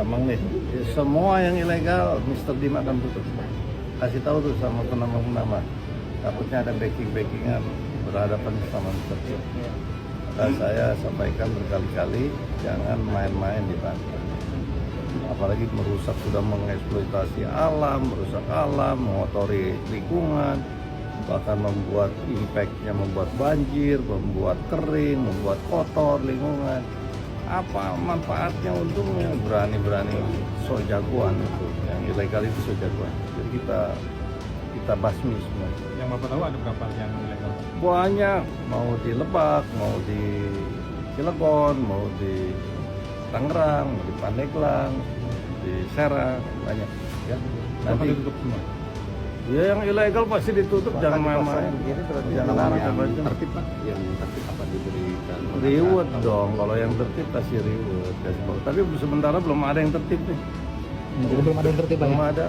Tamang nih, semua yang ilegal Mr. Dim akan tutup. Kasih tahu tuh sama penambang-penambang. Takutnya ada backing-backingan berhadapan sama Mr. Dim. Maka saya sampaikan berkali-kali, jangan main-main di pantai. Apalagi merusak, sudah mengeksploitasi alam, merusak alam, mengotori lingkungan, bahkan membuat impact-nya, membuat banjir, membuat kering, membuat kotor lingkungan. Apa manfaatnya, untungnya? Berani-berani so jagoan itu, yang ilegal itu so jagoan. Jadi kita basmi semua. Yang Bapak tahu ada berapa yang ilegal? Banyak, mau di Lebak, mau di Cilegon, mau di Tangerang, mau di Pandeglang, di Serang, banyak. Ya. Nanti ditutup semua. Ya yang ilegal pasti ditutup, jangan main-main. Jangan macam-macam. Tertib Pak, yang tertib apa diberikan? Reward dong, kalau yang tertib kasih reward. Tapi sementara belum ada yang tertib nih. Jadi belum ada yang tertib, Pak, Belum ya? ada.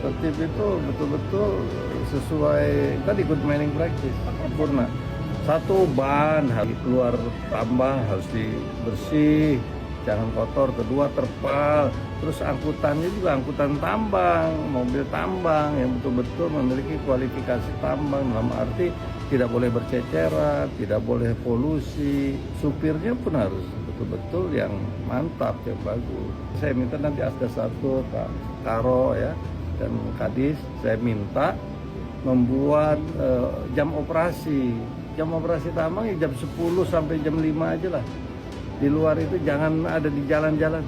Tertib itu betul-betul sesuai tadi good mining practice, sempurna. Satu, ban harus keluar tambang, harus dibersih, jangan kotor. Kedua, terpal. Terus angkutannya juga angkutan tambang, mobil tambang yang betul-betul memiliki kualifikasi tambang, dalam arti tidak boleh berceceran, tidak boleh polusi. Supirnya pun harus betul-betul yang mantap, yang bagus. Saya minta nanti Asda 1, Pak Karo ya, dan Kadis, saya minta membuat jam operasi tambang ya jam 10 sampai jam 5 aja lah. Di luar itu jangan ada di jalan-jalan,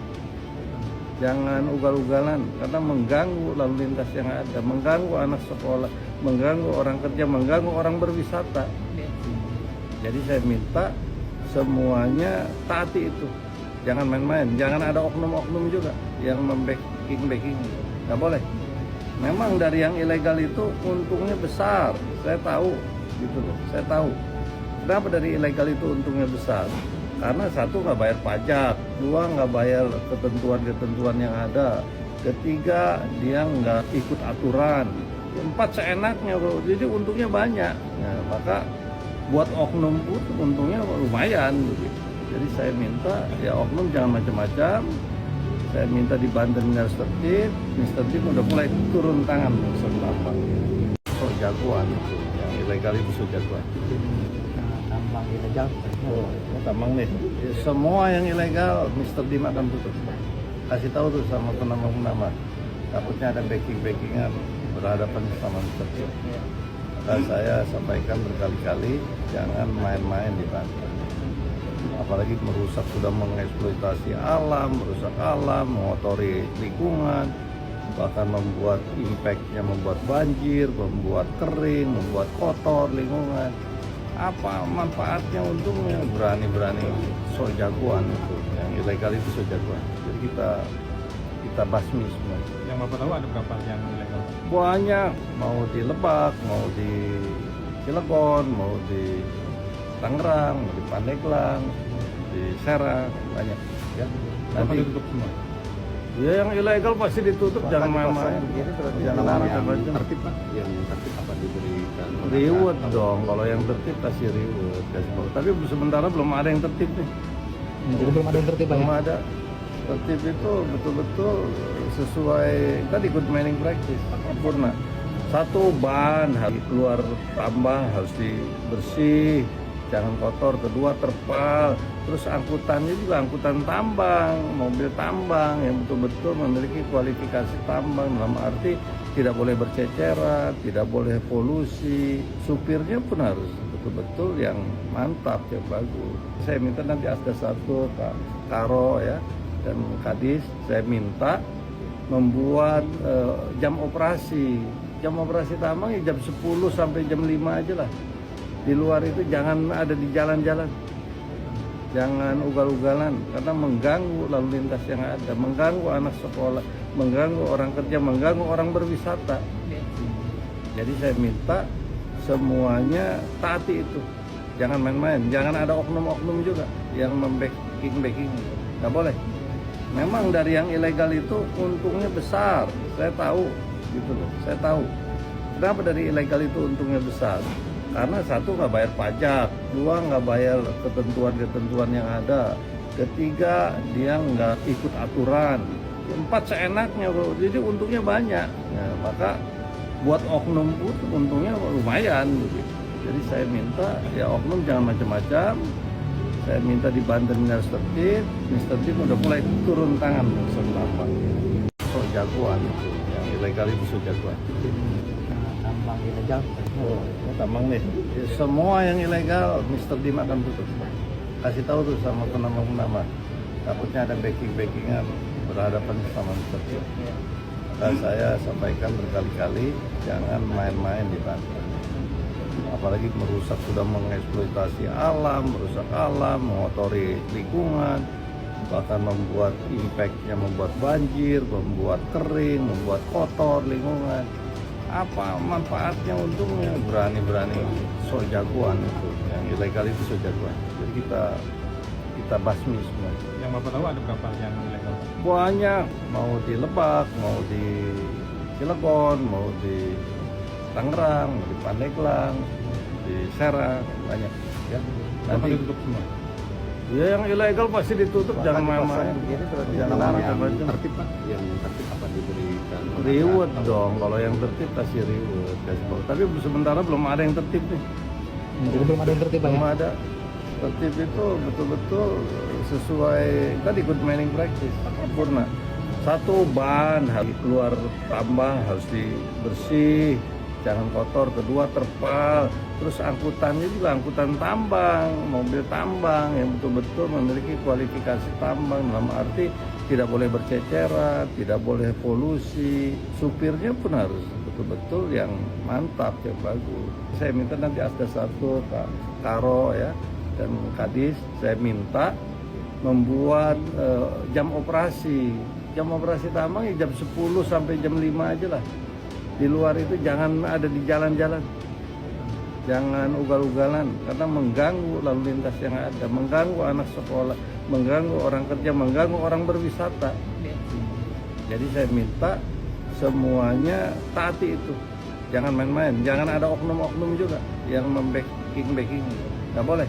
jangan ugal-ugalan, karena mengganggu lalu lintas yang ada, mengganggu anak sekolah, mengganggu orang kerja, mengganggu orang berwisata. Jadi saya minta semuanya taati itu, jangan main-main, jangan ada oknum-oknum juga yang membacking, nggak boleh. Memang dari yang ilegal itu untungnya besar, saya tahu gitu loh, saya tahu. Kenapa dari ilegal itu untungnya besar? Karena satu, nggak bayar pajak, dua, nggak bayar ketentuan-ketentuan yang ada, ketiga, dia nggak ikut aturan, empat, seenaknya bro. Jadi untungnya banyak. Nah, maka buat oknum pun untungnya lumayan gitu. Jadi saya minta ya oknum jangan macam-macam. Saya minta di Banten harus tertib. Mr. Dim udah mulai turun tangan tambang. So jagoan itu, yang ilegal itu so jagoan. Tambang ilegal. Tambang nih, semua yang ilegal Mr. Dim akan tutup. Kasih tahu tuh sama penambang-penambang. Takutnya ada backing-backingan berhadapan sama Mr. Dim. Maka saya sampaikan berkali-kali, jangan main-main di pantai. Apalagi merusak, sudah mengeksploitasi alam, merusak alam, mengotori lingkungan, bahkan membuat impact-nya, membuat banjir, membuat kering, membuat kotor lingkungan. Apa manfaatnya, untungnya? Berani-berani so jagoan itu, yang ilegal itu so jagoan. Jadi kita basmi semua. Yang Bapak tahu ada berapa yang ilegal? Banyak, mau di Lebak, mau di Cilegon, mau di Tangerang, mau di Pandeglang, di Serang, banyak. Ya. Nanti Nanti ditutup semua. ya yang ilegal pasti ditutup, jangan main-main. Jangan macam-macam. Tertib Pak, yang tertib apa diberikan? Reward dong, kalau yang tertib kasih reward. Tapi sementara belum ada yang tertib nih. Jadi belum ada yang tertib, Pak, ya? Belum ada. Tertib itu betul-betul sesuai tadi good mining practice, sempurna. Satu, ban harus keluar tambang, harus dibersih, jangan kotor. Kedua, terpal. Terus angkutannya juga angkutan tambang, mobil tambang yang betul-betul memiliki kualifikasi tambang, dalam arti tidak boleh berceceran, tidak boleh polusi. Supirnya pun harus betul-betul yang mantap, yang bagus. Saya minta nanti Asda 1, Pak Karo ya, dan Kadis, saya minta membuat jam operasi tambang ya jam 10 sampai jam 5 aja lah. Di luar itu jangan ada di jalan-jalan, jangan ugal-ugalan, karena mengganggu lalu lintas yang ada, mengganggu anak sekolah, mengganggu orang kerja, mengganggu orang berwisata. Jadi saya minta semuanya taati itu, jangan main-main, jangan ada oknum-oknum juga yang membacking, nggak boleh. Memang dari yang ilegal itu untungnya besar, saya tahu gitu loh, saya tahu. Kenapa dari ilegal itu untungnya besar? Karena satu, nggak bayar pajak, dua, nggak bayar ketentuan-ketentuan yang ada, ketiga, dia nggak ikut aturan, 4 seenaknya bro, jadi untungnya banyak ya, maka buat oknum pun untungnya lumayan gitu. Jadi saya minta ya oknum jangan macam-macam, saya minta di Banten harus tertib. Mr. Tim udah mulai turun tangan selama so jagoan itu, yang ilegal itu so jagoan. Tambang ilegal. Oh, ya tambang nih. Ya, semua yang ilegal Mr. Dim akan tutup. Kasih tahu tuh sama penambang-penambang. Takutnya ada backing-backingan berhadapan sama Mr. Dim. Dan saya sampaikan berkali-kali jangan main-main di Banten. Apalagi merusak, sudah mengeksploitasi alam, merusak alam, mengotori lingkungan, bahkan membuat impact-nya, membuat banjir, membuat kering, membuat kotor lingkungan. Apa manfaatnya, untungnya? Berani-berani so jagoan itu, yang ilegal itu so jagoan. Jadi kita basmi semua. Yang Bapak tahu ada berapa yang ilegal? Banyak, mau di Lebak, mau di Cilegon, mau di Tangerang, mau di Pandeglang, di Serang, banyak ya. Bapak Nanti ditutup semua? ya yang ilegal pasti ditutup, jangan main-main. Jangan yang macam-macam. tertib Pak, yang tertib apa diberikan Reward dong, kalau yang tertib kasih reward. Tapi sementara belum ada yang tertib nih. Jadi belum ada yang tertib Pak ya? Belum ada. Tertib itu betul-betul sesuai tadi good mining practice, sempurna. Satu, ban harus keluar tambang, harus dibersih, jangan kotor. Kedua, terpal. Terus angkutannya juga angkutan tambang, mobil tambang yang betul-betul memiliki kualifikasi tambang, dalam arti tidak boleh berceceran, tidak boleh polusi. Supirnya pun harus betul-betul yang mantap, yang bagus. Saya minta nanti Asda 1, Pak Karo ya, dan Kadis, saya minta membuat jam operasi. Jam operasi tambang ya jam 10 sampai jam 5 aja lah. Di luar itu jangan ada di jalan-jalan. Jangan ugal-ugalan karena mengganggu lalu lintas yang ada, mengganggu anak sekolah, mengganggu orang kerja, mengganggu orang berwisata. Jadi saya minta semuanya taati itu. Jangan main-main, jangan ada oknum-oknum juga yang membacking, nggak boleh.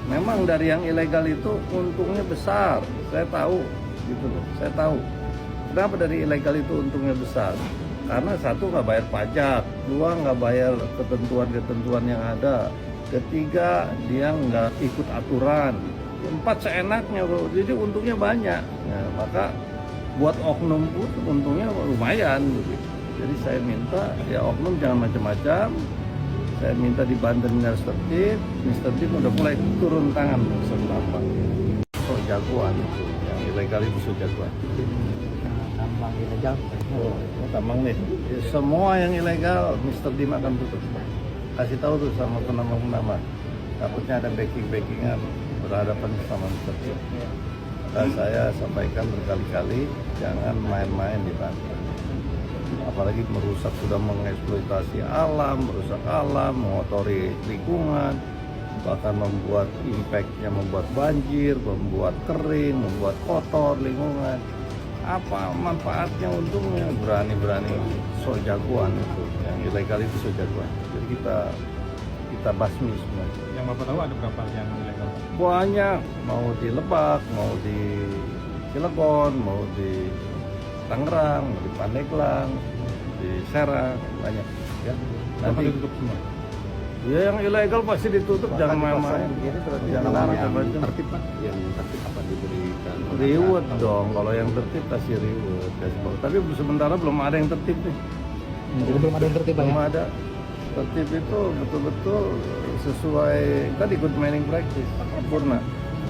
Memang dari yang ilegal itu untungnya besar, saya tahu, gitu loh, saya tahu. Kenapa dari ilegal itu untungnya besar? Karena satu, nggak bayar pajak, dua, nggak bayar ketentuan-ketentuan yang ada, ketiga, dia nggak ikut aturan, 4 seenaknya bro, jadi untungnya banyak. Nah, maka buat oknum pun untungnya lumayan gitu. Jadi saya minta ya oknum jangan macam-macam. Saya minta di Banten harus tertib. Mr. Tim udah mulai turun tangan selama so jagoan itu, yang ilegal itu so jagoan. Tambang ilegal. Oh, ya tambang nih. Ya, semua yang ilegal Mr. Dim akan tutup. Kasih tahu tuh sama penambang-penambang. Takutnya ada backing-backingan berhadapan sama Mr. Dim. Dan saya sampaikan berkali-kali jangan main-main di Banten. Apalagi merusak, sudah mengeksploitasi alam, merusak alam, mengotori lingkungan, bahkan membuat impact-nya, membuat banjir, membuat kering, membuat kotor lingkungan. Apa manfaatnya, untungnya? Berani-berani so jagoan itu, yang ilegal itu so jagoan. Jadi kita basmi semua. Yang Bapak tahu ada berapa yang ilegal? Banyak, mau di Lebak, mau di Cilegon, mau di Tangerang, mau di Pandeglang, di Serang, banyak ya. Bapak Nanti ditutup semua? ya yang ilegal pasti ditutup, jangan main-main. Jangan yang macam-macam. tertib Pak, yang tertib apa diberikan Reward dong, kalau yang tertib kasih reward. Tapi sementara belum ada yang tertib nih. Jadi belum ada yang tertib Pak ya? Belum ada. Tertib itu betul-betul sesuai tadi good mining practice, sempurna.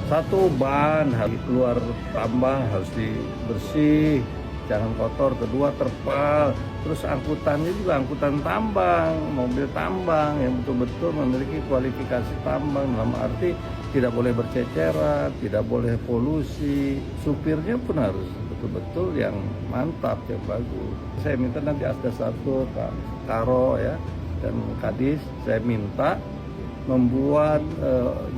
Satu, ban harus keluar tambang, harus dibersih, jangan kotor. Kedua, terpal. Terus angkutannya juga angkutan tambang, mobil tambang yang betul-betul memiliki kualifikasi tambang, dalam arti tidak boleh berceceran, tidak boleh polusi. Supirnya pun harus betul-betul yang mantap, yang bagus. Saya minta nanti Asda 1, Pak Karo ya, dan Kadis, saya minta membuat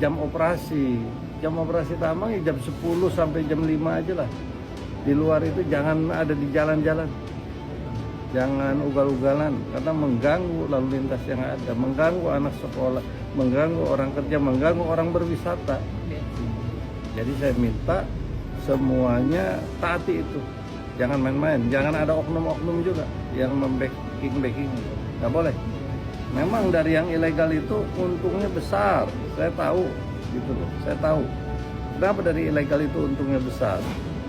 jam operasi. Jam operasi tambang ya jam 10 sampai jam 5 aja lah. Di luar itu jangan ada di jalan-jalan. Jangan ugal-ugalan karena mengganggu lalu lintas yang ada, mengganggu anak sekolah, mengganggu orang kerja, mengganggu orang berwisata. Jadi saya minta semuanya taati itu. jangan main-main, jangan ada oknum-oknum juga yang membacking, nggak boleh. Memang dari yang ilegal itu untungnya besar, saya tahu, gitu loh, saya tahu. Kenapa dari ilegal itu untungnya besar?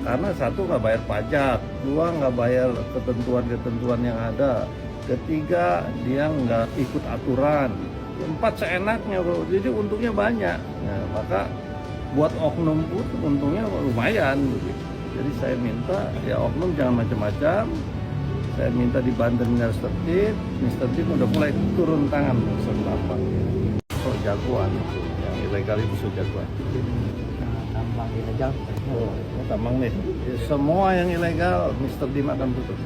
Karena satu nggak bayar pajak, dua nggak bayar ketentuan-ketentuan yang ada, ketiga dia nggak ikut aturan, empat seenaknya bro, jadi untungnya banyak. Nah, maka buat oknum pun untungnya lumayan. Jadi saya minta ya oknum jangan macam-macam. Saya minta di Banten harus tertib. Mr. Tim udah mulai turun tangan urusan tambang. So jagoan itu, yang ilegal itu so jagoan. Tambang ilegal. Oh, tambang nih. Ya, semua yang ilegal Mr. Dim akan tutup.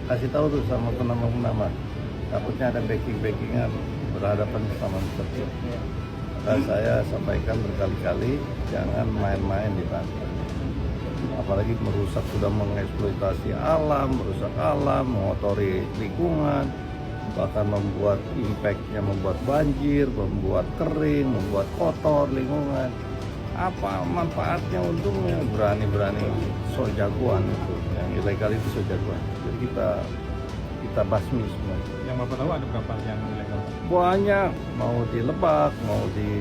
Kasih tahu tuh sama penambang-penambang. Takutnya ada backing-backingan berhadapan sama Mr. Tim. Maka saya sampaikan berkali-kali jangan main-main di Banten. Apalagi sudah mengeksploitasi alam, merusak alam, mengotori lingkungan, bahkan membuat impactnya, membuat banjir, membuat kering, membuat kotor lingkungan. Apa manfaatnya, untungnya? Berani-berani so jagoan itu, yang ilegal itu so jagoan. Jadi kita basmi semua. Yang Bapak tahu ada berapa yang ilegal? Banyak, mau di Lebak, mau di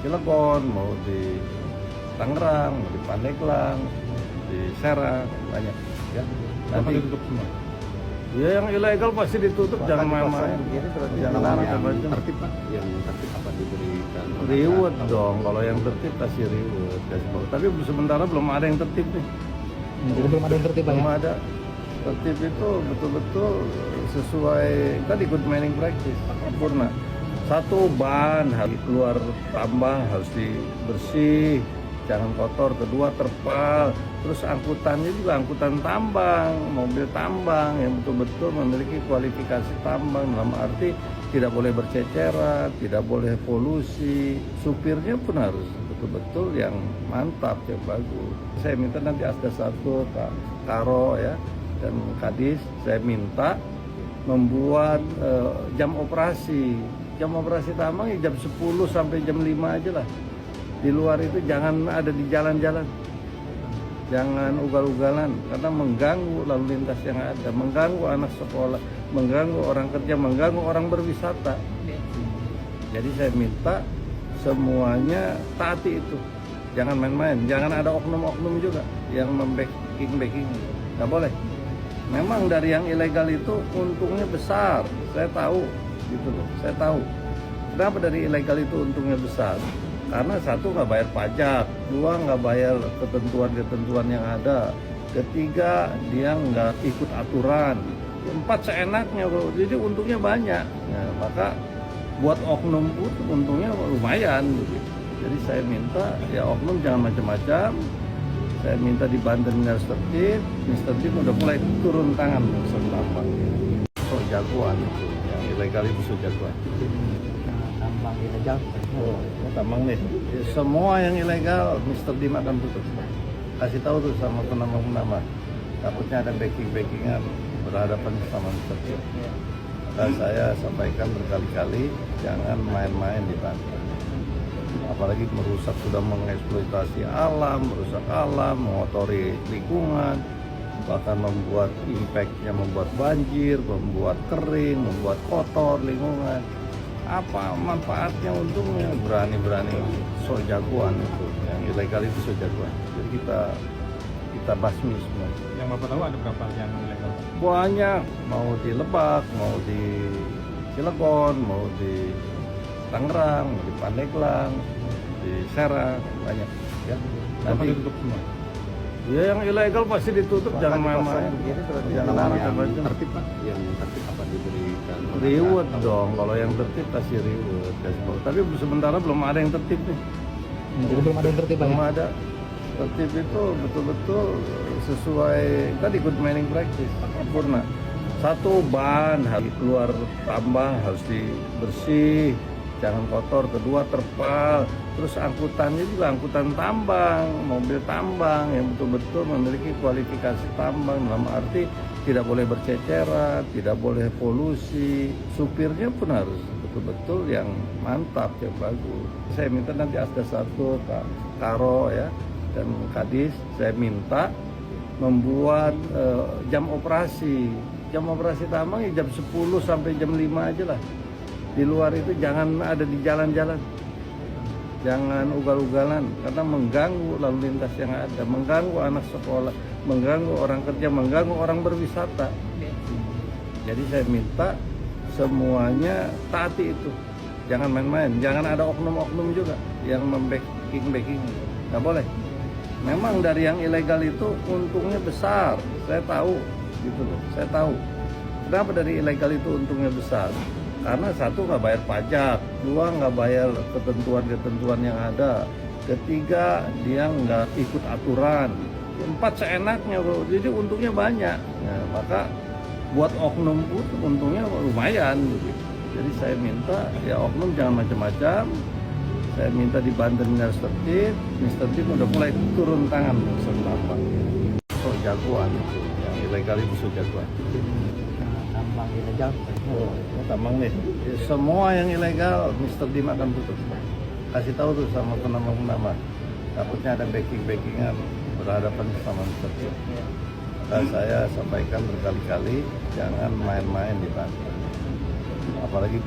Cilegon, mau di Tangerang, mau di Pandeglang, di Serang, banyak ya. Bapak Nanti ditutup semua? ya yang ilegal pasti ditutup, jangan main-main. Jangan macam-macam. tertib Pak, yang tertib apa diberikan Reward dong, kalau yang tertib kasih reward. Tapi sementara belum ada yang tertib nih. Jadi belum ada yang tertib Pak ya? Belum ada. Tertib itu betul-betul sesuai tadi good mining practice, sempurna. Satu, ban harus keluar tambah, harus dibersih, jangan kotor. Kedua, terpal. Terus angkutannya juga angkutan tambang, mobil tambang yang betul-betul memiliki kualifikasi tambang, dalam arti tidak boleh berceceran, tidak boleh polusi. Supirnya pun harus betul-betul yang mantap, yang bagus. Saya minta nanti Asda 1, Pak Karo ya, dan Kadis, saya minta membuat jam operasi tambang ya jam 10 sampai jam 5 aja lah. Di luar itu jangan ada di jalan-jalan, jangan ugal-ugalan, karena mengganggu lalu lintas yang ada, mengganggu anak sekolah, mengganggu orang kerja, mengganggu orang berwisata. Jadi saya minta semuanya taati itu, jangan main-main, jangan ada oknum-oknum juga yang membacking, nggak boleh. Memang dari yang ilegal itu untungnya besar, saya tahu, gitu loh, saya tahu. Kenapa dari ilegal itu untungnya besar? Karena satu nggak bayar pajak, dua nggak bayar ketentuan-ketentuan yang ada, ketiga dia nggak ikut aturan, empat seenaknya bro, jadi untungnya banyak. Nah, maka buat oknum pun untungnya lumayan. Jadi saya minta ya oknum jangan macam-macam. Saya minta di Banten harus tertib. Mr. Tim udah mulai turun tangan urusan tambang. So jagoan itu, yang ilegal itu so jagoan. Tambang ilegal. Oh, tambang nih. Ya, semua yang ilegal Mr. Dim akan tutup. Kasih tahu tuh sama penambang-penambang. Takutnya ada backing-backingan berhadapan sama Mr. Tim. Maka saya sampaikan berkali-kali jangan main-main di Banten. Apalagi sudah mengeksploitasi alam, merusak alam, mengotori lingkungan, bahkan membuat impactnya, membuat banjir, membuat kering, membuat kotor lingkungan. Apa manfaatnya, untungnya? Berani-berani so jagoan itu, yang ilegal itu so jagoan. Jadi kita basmi semua. Yang Bapak tahu ada berapa yang ilegal? Banyak, mau di Lebak, mau di Cilegon, mau di Tangerang, mau di Pandeglang, di Serang, banyak ya. Bapak Nanti ditutup semua? ya yang ilegal pasti ditutup, jangan main-main. Jangan macam-macam. tertib Pak, yang tertib apa diberikan Reward dong, kalau yang tertib kasih reward. Tapi sementara belum ada yang tertib nih. Jadi belum ada yang tertib Pak ya? Belum ada. Tertib itu betul-betul sesuai tadi good mining practice, sempurna. Satu, ban harus keluar tambah, harus dibersih, jangan kotor. Kedua, terpal. Terus angkutannya juga angkutan tambang, mobil tambang yang betul-betul memiliki kualifikasi tambang, dalam arti tidak boleh berceceran, tidak boleh polusi. Supirnya pun harus betul-betul yang mantap, yang bagus. Saya minta nanti Asda 1, Pak Karo ya, dan Kadis, saya minta membuat jam operasi. Jam operasi tambang ya jam 10 sampai jam 5 aja lah. Di luar itu jangan ada di jalan-jalan. Jangan ugal-ugalan karena mengganggu lalu lintas yang ada, mengganggu anak sekolah, mengganggu orang kerja, mengganggu orang berwisata. Jadi saya minta semuanya taati itu. Jangan main-main, jangan ada oknum-oknum juga yang membacking. Nggak boleh. Memang dari yang ilegal itu untungnya besar, saya tahu gitu loh, saya tahu. Kenapa dari ilegal itu untungnya besar? Karena satu nggak bayar pajak, dua nggak bayar ketentuan-ketentuan yang ada, ketiga dia nggak ikut aturan, empat seenaknya bro. Jadi untungnya banyak. Nah, maka buat oknum pun untungnya lumayan gitu. Jadi saya minta ya oknum jangan macam-macam. Saya minta di Banten Mr. Tim udah mulai turun tangan selama so jagoan itu, yang ilegal itu so jagoan. Tambang ilegal. Tambang nih, semua yang ilegal Mr. Dim akan tutup. Kasih tahu tuh sama penambang-penambang. Takutnya ada backing-backingan berhadapan sama Mr. Dim. Dan saya sampaikan berkali-kali jangan main-main di Banten. Apalagi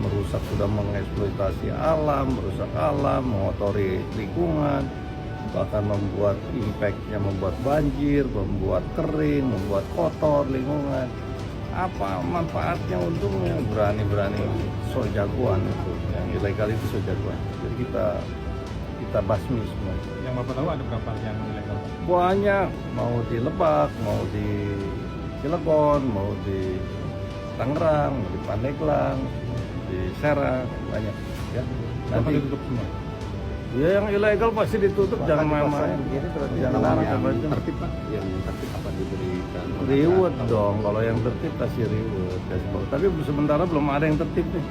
sudah mengeksploitasi alam, merusak alam, mengotori lingkungan, bahkan membuat impactnya, membuat banjir, membuat kering, membuat kotor lingkungan. Apa manfaatnya, untungnya? Berani-berani so jagoan itu, yang ilegal itu so jagoan. Jadi kita basmi semua. Yang Bapak tahu ada berapa yang ilegal? Banyak, mau di Lebak, mau di Cilegon, mau di Tangerang, mau di Pandeglang, di Serang, banyak ya. Bapak Nanti ditutup semua? ya yang ilegal pasti ditutup, jangan main-main. Jangan macam-macam. tertib Pak, yang tertib apa diberikan Reward dong, kalau yang tertib kasih reward. Tapi sementara belum ada yang tertib nih.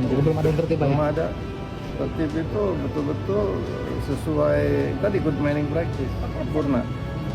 Jadi belum ada yang tertib Pak ya? Belum ada. Tertib itu betul-betul sesuai tadi good mining practice, sempurna.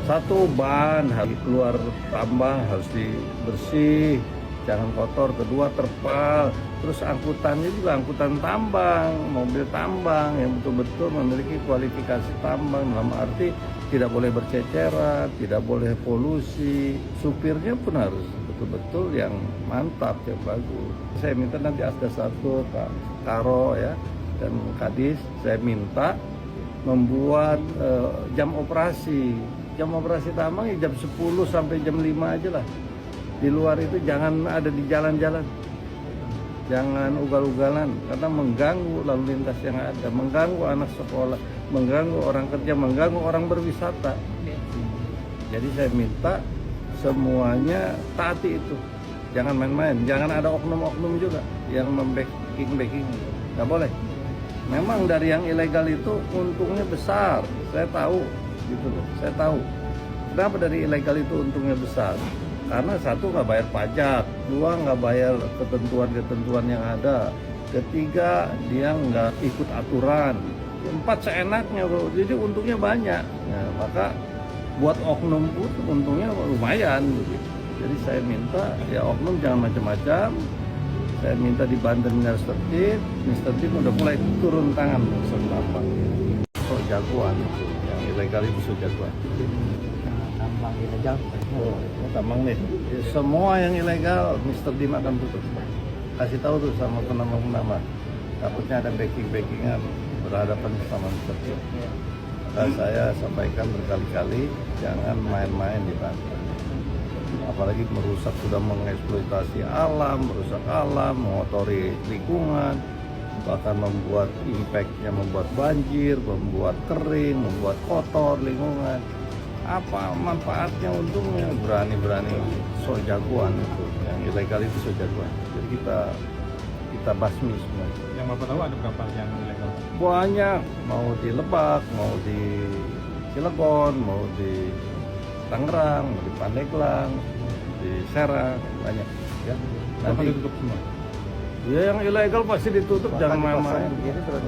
Satu, ban harus keluar tambah, harus dibersih, jangan kotor. Kedua, terpal. Terus angkutannya juga angkutan tambang, mobil tambang yang betul-betul memiliki kualifikasi tambang, dalam arti tidak boleh berceceran, tidak boleh polusi. Supirnya pun harus betul-betul yang mantap, yang bagus. Saya minta nanti Asda 1, Pak Karo ya, dan Kadis, saya minta membuat jam operasi. Jam operasi tambang ya jam 10 sampai jam 5 aja lah. Di luar itu jangan ada di jalan-jalan. Jangan ugal-ugalan karena mengganggu lalu lintas yang ada, mengganggu anak sekolah, mengganggu orang kerja, mengganggu orang berwisata. Jadi saya minta semuanya taati itu. Jangan main-main, jangan ada oknum-oknum juga yang membacking. Nggak boleh. Memang dari yang ilegal itu untungnya besar, saya tahu gitu loh, saya tahu. Kenapa dari ilegal itu untungnya besar? Karena satu nggak bayar pajak, dua nggak bayar ketentuan-ketentuan yang ada, ketiga dia nggak ikut aturan, empat seenaknya bro. Jadi untungnya banyak. Nah, maka buat oknum pun untungnya lumayan gitu. Jadi saya minta ya oknum jangan macam-macam. Saya minta di Banten Mr. Tim udah mulai turun tangan selama so jagoan itu, yang ilegal itu so jagoan. Tambang ilegal. Tambang nih, semua yang ilegal Mr. Dim akan tutup. Kasih tahu tuh sama penambang-penambang. Takutnya ada backing-backingan berhadapan sama Mr. Dim. Dan saya sampaikan berkali-kali jangan main-main di Banten. Apalagi sudah mengeksploitasi alam, merusak alam, mengotori lingkungan, bahkan membuat impactnya, membuat banjir, membuat kering, membuat kotor lingkungan. Apa manfaatnya, untungnya? Berani-berani so jagoan itu, yang ilegal itu so jagoan. Jadi kita basmi semua. Yang Bapak tahu ada berapa yang ilegal? Banyak, mau di Lebak, mau di Cilegon, mau di Tangerang, mau di Pandeglang, di Serang, banyak ya. Bapak Nanti ditutup semua? ya yang ilegal pasti ditutup, jangan main-main.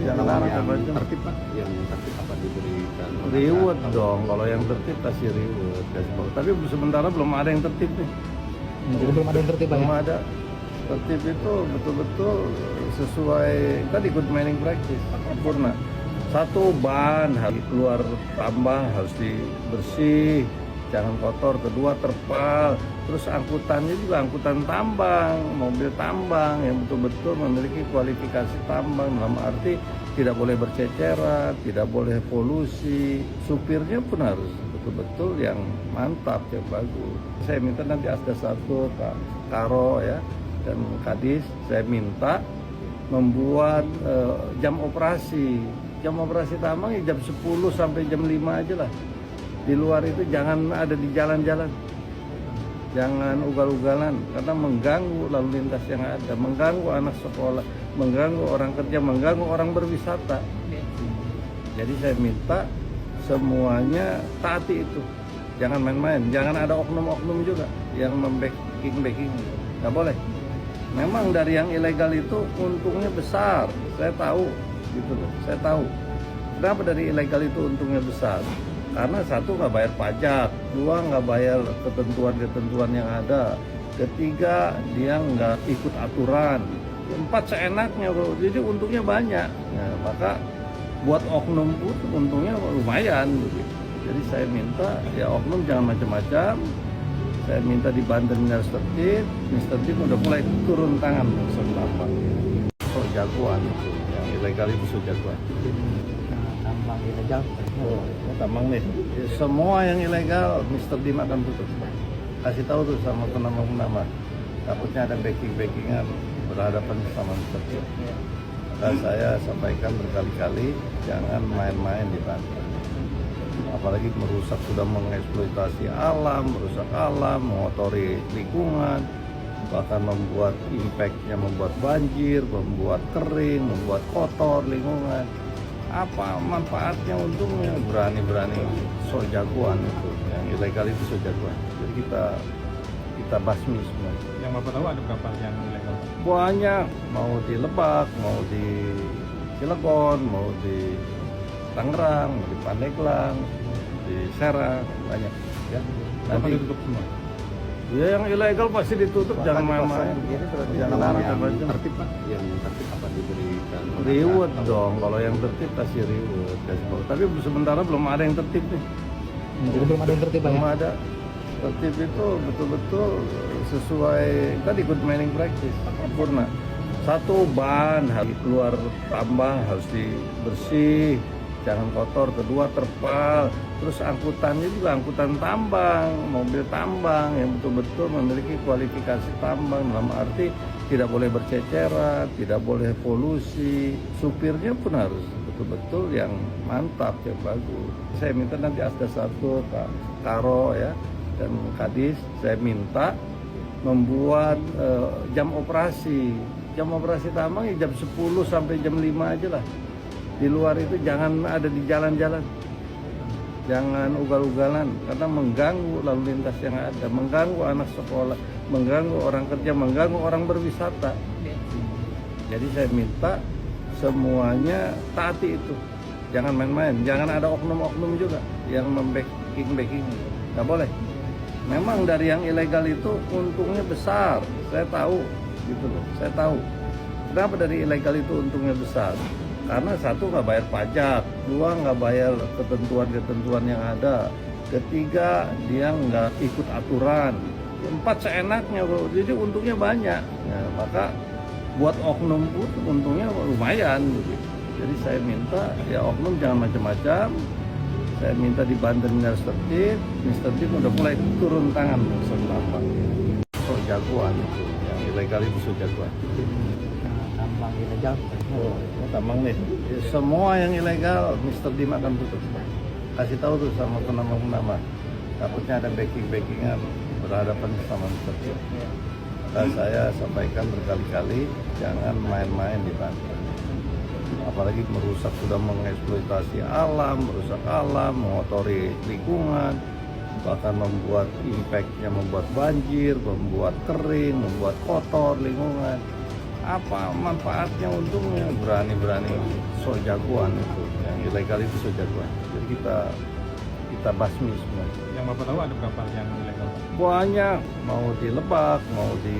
Jangan macam-macam. tertib Pak, yang tertib apa diberikan Reward dong, kalau yang tertib kasih reward. Tapi sementara belum ada yang tertib nih. Jadi belum ada yang tertib Pak ya? Belum ada. Tertib itu betul-betul sesuai tadi good mining practice, sempurna. Satu, ban harus keluar tambah, harus dibersih, jangan kotor, kedua terpal, terus angkutannya juga angkutan tambang, mobil tambang yang betul-betul memiliki kualifikasi tambang, dalam arti tidak boleh berceceran, tidak boleh polusi, supirnya pun harus betul-betul yang mantap, yang bagus. Saya minta nanti Asda 1, Pak Karo ya, dan Kadis, saya minta membuat jam operasi tambang ya jam 10 sampai jam 5 aja lah. Di luar itu jangan ada di jalan-jalan, jangan ugal-ugalan karena mengganggu lalu lintas yang ada, mengganggu anak sekolah, mengganggu orang kerja, mengganggu orang berwisata. Jadi saya minta semuanya taati itu, jangan main-main, jangan ada oknum-oknum juga yang membacking, nggak boleh. Memang dari yang ilegal itu untungnya besar, saya tahu gitu loh, saya tahu. Kenapa dari ilegal itu untungnya besar? Karena satu nggak bayar pajak, dua nggak bayar ketentuan-ketentuan yang ada, ketiga dia nggak ikut aturan, empat seenaknya bro, jadi untungnya banyak. Nah, maka buat oknum pun untungnya lumayan gitu. Jadi saya minta ya oknum jangan macam-macam. Saya minta di Banten harus tertib. Mr. Tim udah mulai turun tangan selama so jagoan itu, yang ilegal itu so jagoan. Tambang ilegal. Oh, tambang nih. Semua yang ilegal Mr. Dim akan tutup. Kasih tahu tuh sama penambang-penambang. Takutnya ada backing-backingan berhadapan sama Mr. Dim. Dan saya sampaikan berkali-kali jangan main-main di Banten. Apalagi sudah mengeksploitasi alam, merusak alam, mengotori lingkungan, bahkan membuat impactnya, membuat banjir, membuat kering, membuat kotor lingkungan. Apa manfaatnya, untungnya? Berani-berani so jagoan itu, yang ilegal itu so jagoan. Jadi kita basmi semua. Yang Bapak tahu ada berapa yang ilegal? Banyak, mau di Lebak, mau di Cilegon, mau di Tangerang, mau di Pandeglang, di Serang, banyak ya. Bapak Nanti ditutup semua? ya yang ilegal pasti ditutup, jangan main-main. Jangan macam-macam. tertib Pak, yang tertib apa diberikan Reward dong, kalau yang tertib kasih reward. Tapi sementara belum ada yang tertib nih. Jadi belum ada yang tertib Pak ya? Belum ada. Tertib itu betul-betul sesuai tadi good mining practice, sempurna. Satu, ban harus keluar tambang harus dibersih, jangan kotor. Kedua, terpal, terus angkutannya juga angkutan tambang, mobil tambang yang betul-betul memiliki kualifikasi tambang, dalam arti tidak boleh berceceran, tidak boleh polusi, supirnya pun harus betul-betul yang mantap, yang bagus. Saya minta nanti Asda 1, Pak Karo ya, dan Kadis, saya minta membuat jam operasi tambang ya jam 10 sampai jam 5 aja lah. Di luar itu jangan ada di jalan-jalan, jangan ugal-ugalan karena mengganggu lalu lintas yang ada, mengganggu anak sekolah, mengganggu orang kerja, mengganggu orang berwisata. Jadi saya minta semuanya taati itu, jangan main-main, jangan ada oknum-oknum juga yang membacking, nggak boleh. Memang dari yang ilegal itu untungnya besar, saya tahu gitu loh, saya tahu. Kenapa dari ilegal itu untungnya besar? Karena satu nggak bayar pajak, dua nggak bayar ketentuan-ketentuan yang ada, ketiga dia nggak ikut aturan, empat seenaknya bro, jadi untungnya banyak. Nah, maka buat oknum pun untungnya lumayan gitu. Jadi saya minta ya oknum jangan macam-macam. Saya minta di Banten harus tertib. Mr. Tim udah mulai turun tangan selama so jagoan itu, yang ilegal itu so jagoan. Tambang ilegal. Oh, tambang nih. Semua yang ilegal Mr. Dim akan tutup. Kasih tahu tuh sama penambang-penambang. Takutnya ada backing-backingan berhadapan sama Mr. Dim. Dan saya sampaikan berkali-kali jangan main-main di Banten. Apalagi sudah mengeksploitasi alam, merusak alam, mengotori lingkungan, bahkan membuat impactnya, membuat banjir, membuat kering, membuat kotor lingkungan. Apa manfaatnya, untungnya? Berani-berani so jagoan itu, yang ilegal itu so jagoan. Jadi kita basmi semua. Yang Bapak tahu ada berapa yang ilegal? Banyak, mau di Lebak, mau di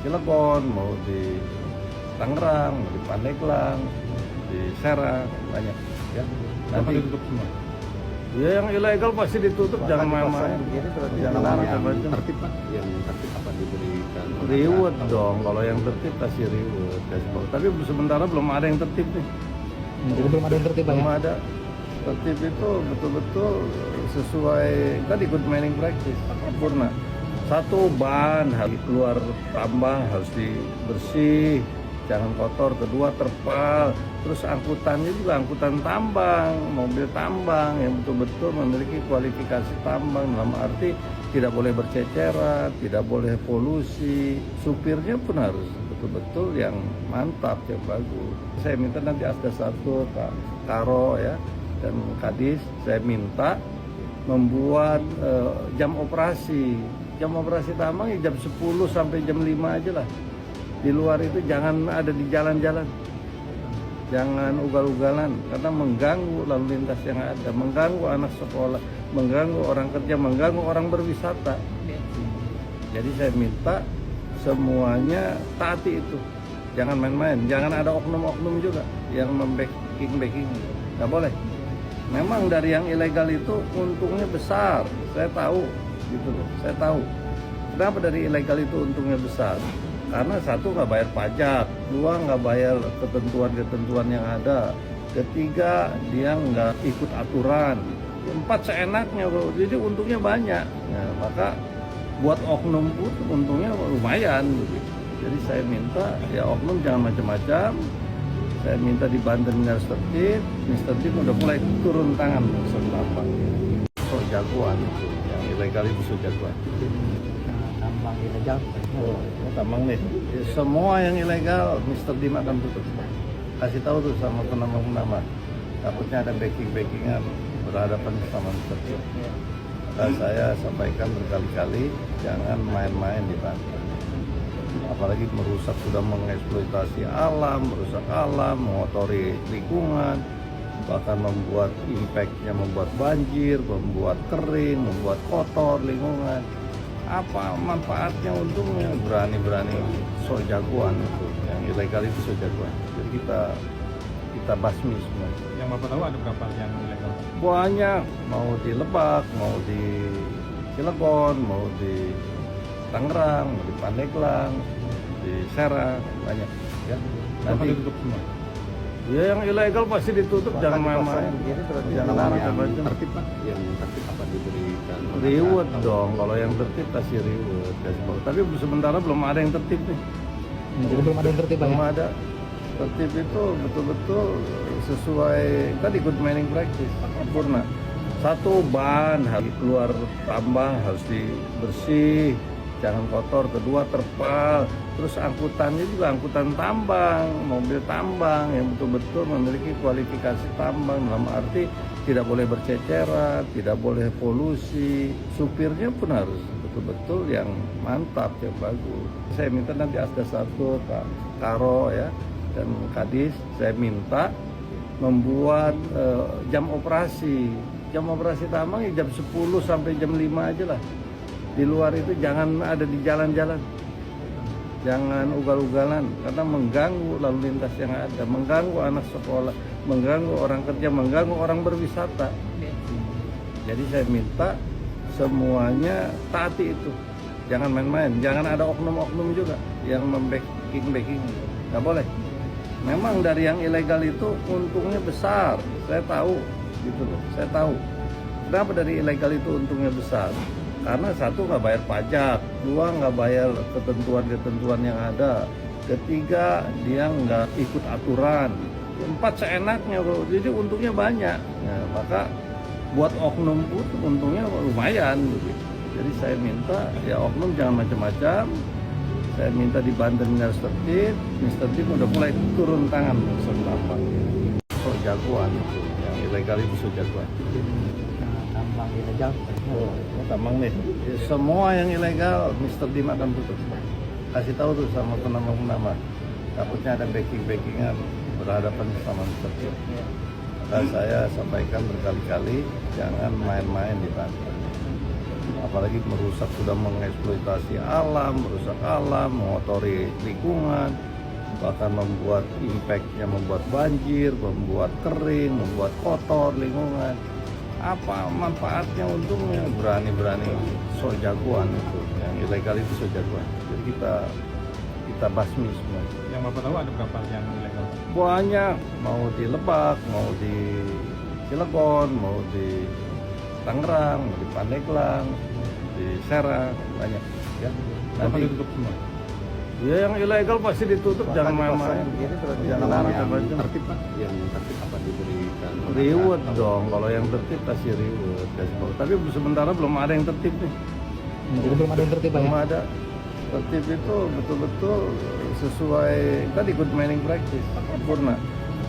Cilegon, mau di Tangerang, mau di Pandeglang, di Serang, banyak ya. Bapak Nanti ditutup semua? Ya yang ilegal pasti ditutup, jangan main-main. Jangan macam-macam. Tertib Pak, yang tertib apa diberikan? Reward dong, kalau yang tertib kasih reward. Tapi sementara belum ada yang tertib nih. Jadi belum ada yang tertib Pak ya? Belum ada. Tertib itu betul-betul sesuai tadi good manning practice, sempurna. Satu, ban harus keluar tambah, harus dibersih, jangan kotor. Kedua, terpal. Terus angkutannya juga angkutan tambang, mobil tambang yang betul-betul memiliki kualifikasi tambang, dalam arti tidak boleh berceceran, tidak boleh polusi. Supirnya pun harus betul-betul yang mantap, yang bagus. Saya minta nanti Asda 1, Pak Karo ya, dan Kadis, saya minta membuat jam operasi tambang ya jam 10 sampai jam 5 aja lah. Di luar itu jangan ada di jalan-jalan, jangan ugal-ugalan, karena mengganggu lalu lintas yang ada, mengganggu anak sekolah, mengganggu orang kerja, mengganggu orang berwisata. Jadi saya minta semuanya taati itu, jangan main-main, jangan ada oknum-oknum juga yang membacking, nggak boleh. Memang dari yang ilegal itu untungnya besar, saya tahu gitu loh, saya tahu. Kenapa dari ilegal itu untungnya besar? Karena satu, nggak bayar pajak, dua, nggak bayar ketentuan-ketentuan yang ada, ketiga, dia nggak ikut aturan, empat, seenaknya bro. Jadi untungnya banyak. Nah, maka buat oknum pun untungnya lumayan gitu. Jadi saya minta ya oknum jangan macam-macam. Saya minta di Banten harus tertib. Mr. Tim udah mulai turun tangan sama so jagoan itu, yang ilegal itu so jagoan. Tambang ilegal. Tambang nih, semua yang ilegal Mr. Dim akan tutup. Kasih tahu tuh sama penambang-penambang. Takutnya ada backing-backingan berhadapan sama Mr. Dim. Saya sampaikan berkali-kali, jangan main-main di Banten. Apalagi sudah mengeksploitasi alam, merusak alam, mengotori lingkungan, bahkan membuat impact-nya, membuat banjir, membuat kering, membuat kotor lingkungan. Apa manfaatnya, untungnya? Berani-berani so jagoan itu, yang ilegal itu so jagoan. Jadi kita basmi semua. Yang Bapak tahu ada berapa yang ilegal? Banyak, mau di Lebak, mau di Cilegon, mau di Tangerang, mau di Pandeglang, di Serang, banyak ya. Bapak Nanti ditutup semua? ya yang ilegal pasti ditutup, jangan main-main. Jangan macam-macam. Tertib Pak, yang tertib apa diberikan? Reward dong, kalau yang tertib kasih reward. Tapi sementara belum ada yang tertib nih. Jadi belum ada yang tertib Pak ya? Belum ada. Tertib itu betul-betul sesuai tadi good manning practice, sempurna. Satu, ban harus keluar tambah, harus dibersih, jangan kotor. Kedua, terpal. Terus angkutannya juga angkutan tambang, mobil tambang yang betul-betul memiliki kualifikasi tambang, dalam arti tidak boleh berceceran, tidak boleh polusi. Supirnya pun harus betul-betul yang mantap, yang bagus. Saya minta nanti Asda 1, Pak Karo ya, dan Kadis, saya minta membuat jam operasi tambang ya jam 10 sampai jam 5 aja lah. Di luar itu jangan ada di jalan-jalan, jangan ugal-ugalan, karena mengganggu lalu lintas yang ada, mengganggu anak sekolah, mengganggu orang kerja, mengganggu orang berwisata. Jadi saya minta semuanya taati itu, jangan main-main, jangan ada oknum-oknum juga yang membacking, nggak boleh. Memang dari yang ilegal itu untungnya besar, saya tahu gitu loh, saya tahu. Kenapa dari ilegal itu untungnya besar? Karena satu, nggak bayar pajak, dua, nggak bayar ketentuan-ketentuan yang ada, ketiga, dia nggak ikut aturan, empat, seenaknya bro. Jadi untungnya banyak. Nah, maka buat oknum pun untungnya lumayan gitu. Jadi saya minta ya oknum jangan macam-macam. Saya minta di Banten harus tertib. Mr. Tim udah mulai turun tangan sama so jagoan itu, yang ilegal itu so jagoan. Tambang ilegal. Tambang nih, semua yang ilegal Mr. Dim akan tutup. Kasih tahu tuh sama penambang-penambang. Takutnya ada backing-backingan berhadapan sama Mr. Dim. Saya sampaikan berkali-kali, jangan main-main di Banten. Apalagi sudah mengeksploitasi alam, merusak alam, mengotori lingkungan, bahkan membuat impact-nya, membuat banjir, membuat kering, membuat kotor lingkungan. Apa manfaatnya, untungnya? Berani-berani so jagoan itu, yang ilegal itu so jagoan. Jadi kita basmi semua. Yang Bapak tahu ada berapa yang ilegal? Banyak, mau di Lebak, mau di Cilegon, mau di Tangerang, mau di Pandeglang, di Serang, banyak. Ya. Bapak Nanti ditutup semua. ya yang ilegal pasti ditutup, jangan main-main. Jangan macam-macam. yang tertib apa diberikan Reward dong, kalau yang tertib kasih reward. Tapi sementara belum ada yang tertib nih. Jadi belum ada yang tertib Pak ya? Belum ada. Tertib itu betul-betul sesuai tadi good mining practice, sempurna.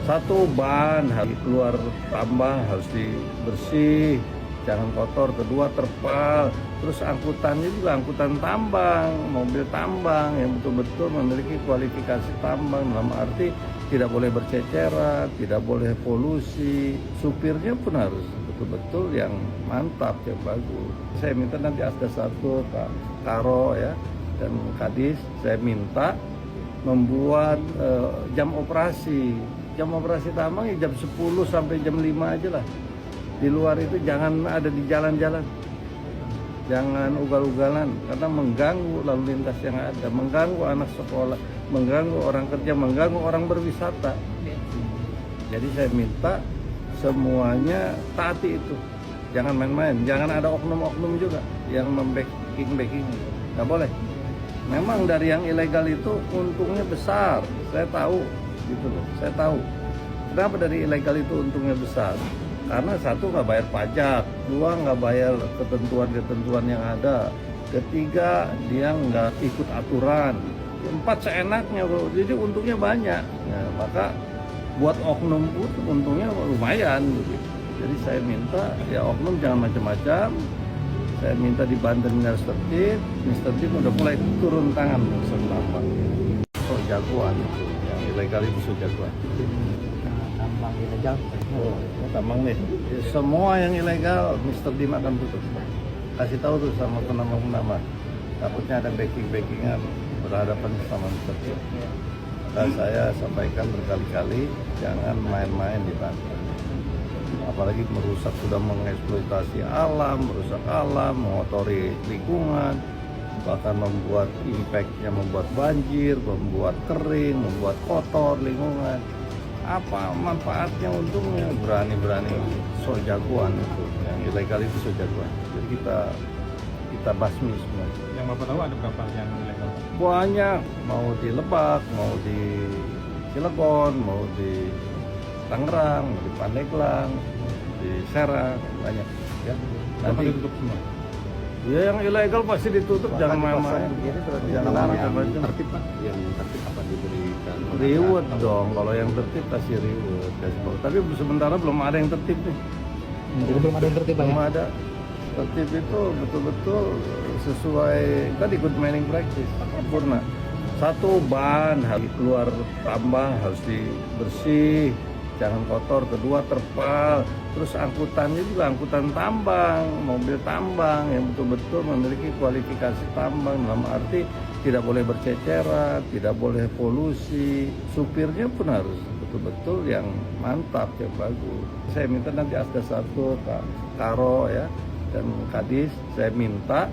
Satu, ban harus keluar tambah, harus dibersih, jangan kotor. Kedua, terpal. Terus angkutannya juga angkutan tambang, mobil tambang yang betul-betul memiliki kualifikasi tambang, dalam arti tidak boleh berceceran, tidak boleh polusi. Supirnya pun harus betul-betul yang mantap, yang bagus. Saya minta nanti Asda 1, Pak Karo ya, dan Kadis, saya minta membuat jam operasi. Jam operasi tambang ya jam 10 sampai jam 5 aja lah. Di luar itu jangan ada di jalan-jalan. Jangan ugal-ugalan karena mengganggu lalu lintas yang ada, mengganggu anak sekolah, mengganggu orang kerja, mengganggu orang berwisata. Jadi saya minta semuanya taati itu. Jangan main-main, jangan ada oknum-oknum juga yang membacking. Nggak boleh. Memang dari yang ilegal itu untungnya besar, saya tahu, gitu loh. Saya tahu. Kenapa dari ilegal itu untungnya besar? Karena satu, nggak bayar pajak, dua, nggak bayar ketentuan-ketentuan yang ada, ketiga, dia nggak ikut aturan, empat, seenaknya bro. Jadi untungnya banyak. Nah, maka buat oknum pun untungnya lumayan gitu. Jadi saya minta ya oknum jangan macam-macam. Saya minta di Banten harus tertib. Mr. Tim udah mulai turun tangan selama so jagoan itu, yang ilegal itu so jagoan. Tambang ilegal. Tambang nih, ya, semua yang ilegal Mr. Dim akan tutup. Kasih tahu tuh sama penambang-penambang. Takutnya ada backing-backingan berhadapan sama Mr. Dim. Maka saya sampaikan berkali-kali, jangan main-main di Banten. Apalagi merusak, sudah mengeksploitasi alam, merusak alam, mengotori lingkungan, bahkan membuat impactnya, membuat banjir, membuat kering, membuat kotor lingkungan. Apa manfaatnya, untungnya? Berani-berani so jagoan itu, yang ilegal itu so jagoan. Jadi kita basmi semua. Yang Bapak tahu ada berapa yang ilegal? Banyak, mau di Lebak, mau di Cilegon, mau di Tangerang, mau di Pandeglang, di Serang, banyak. Ya. Bapak Nanti ditutup semua. ya yang ilegal pasti ditutup, jangan main-main. Jangan macam-macam. yang tertib apa diberikan Reward dong, kalau yang tertib kasih reward. Tapi sementara belum ada yang tertib nih. Jadi belum ada yang tertib Pak ya? Belum ada. Tertib itu betul-betul sesuai tadi good mining practice, sempurna. Satu, ban harus keluar tambah, harus dibersih, jangan kotor. Kedua, terpal. Terus angkutannya juga angkutan tambang, mobil tambang yang betul-betul memiliki kualifikasi tambang, dalam arti tidak boleh berceceran, tidak boleh polusi. Supirnya pun harus betul-betul yang mantap, yang bagus. Saya minta nanti Asda 1, Pak Karo ya, dan Kadis, saya minta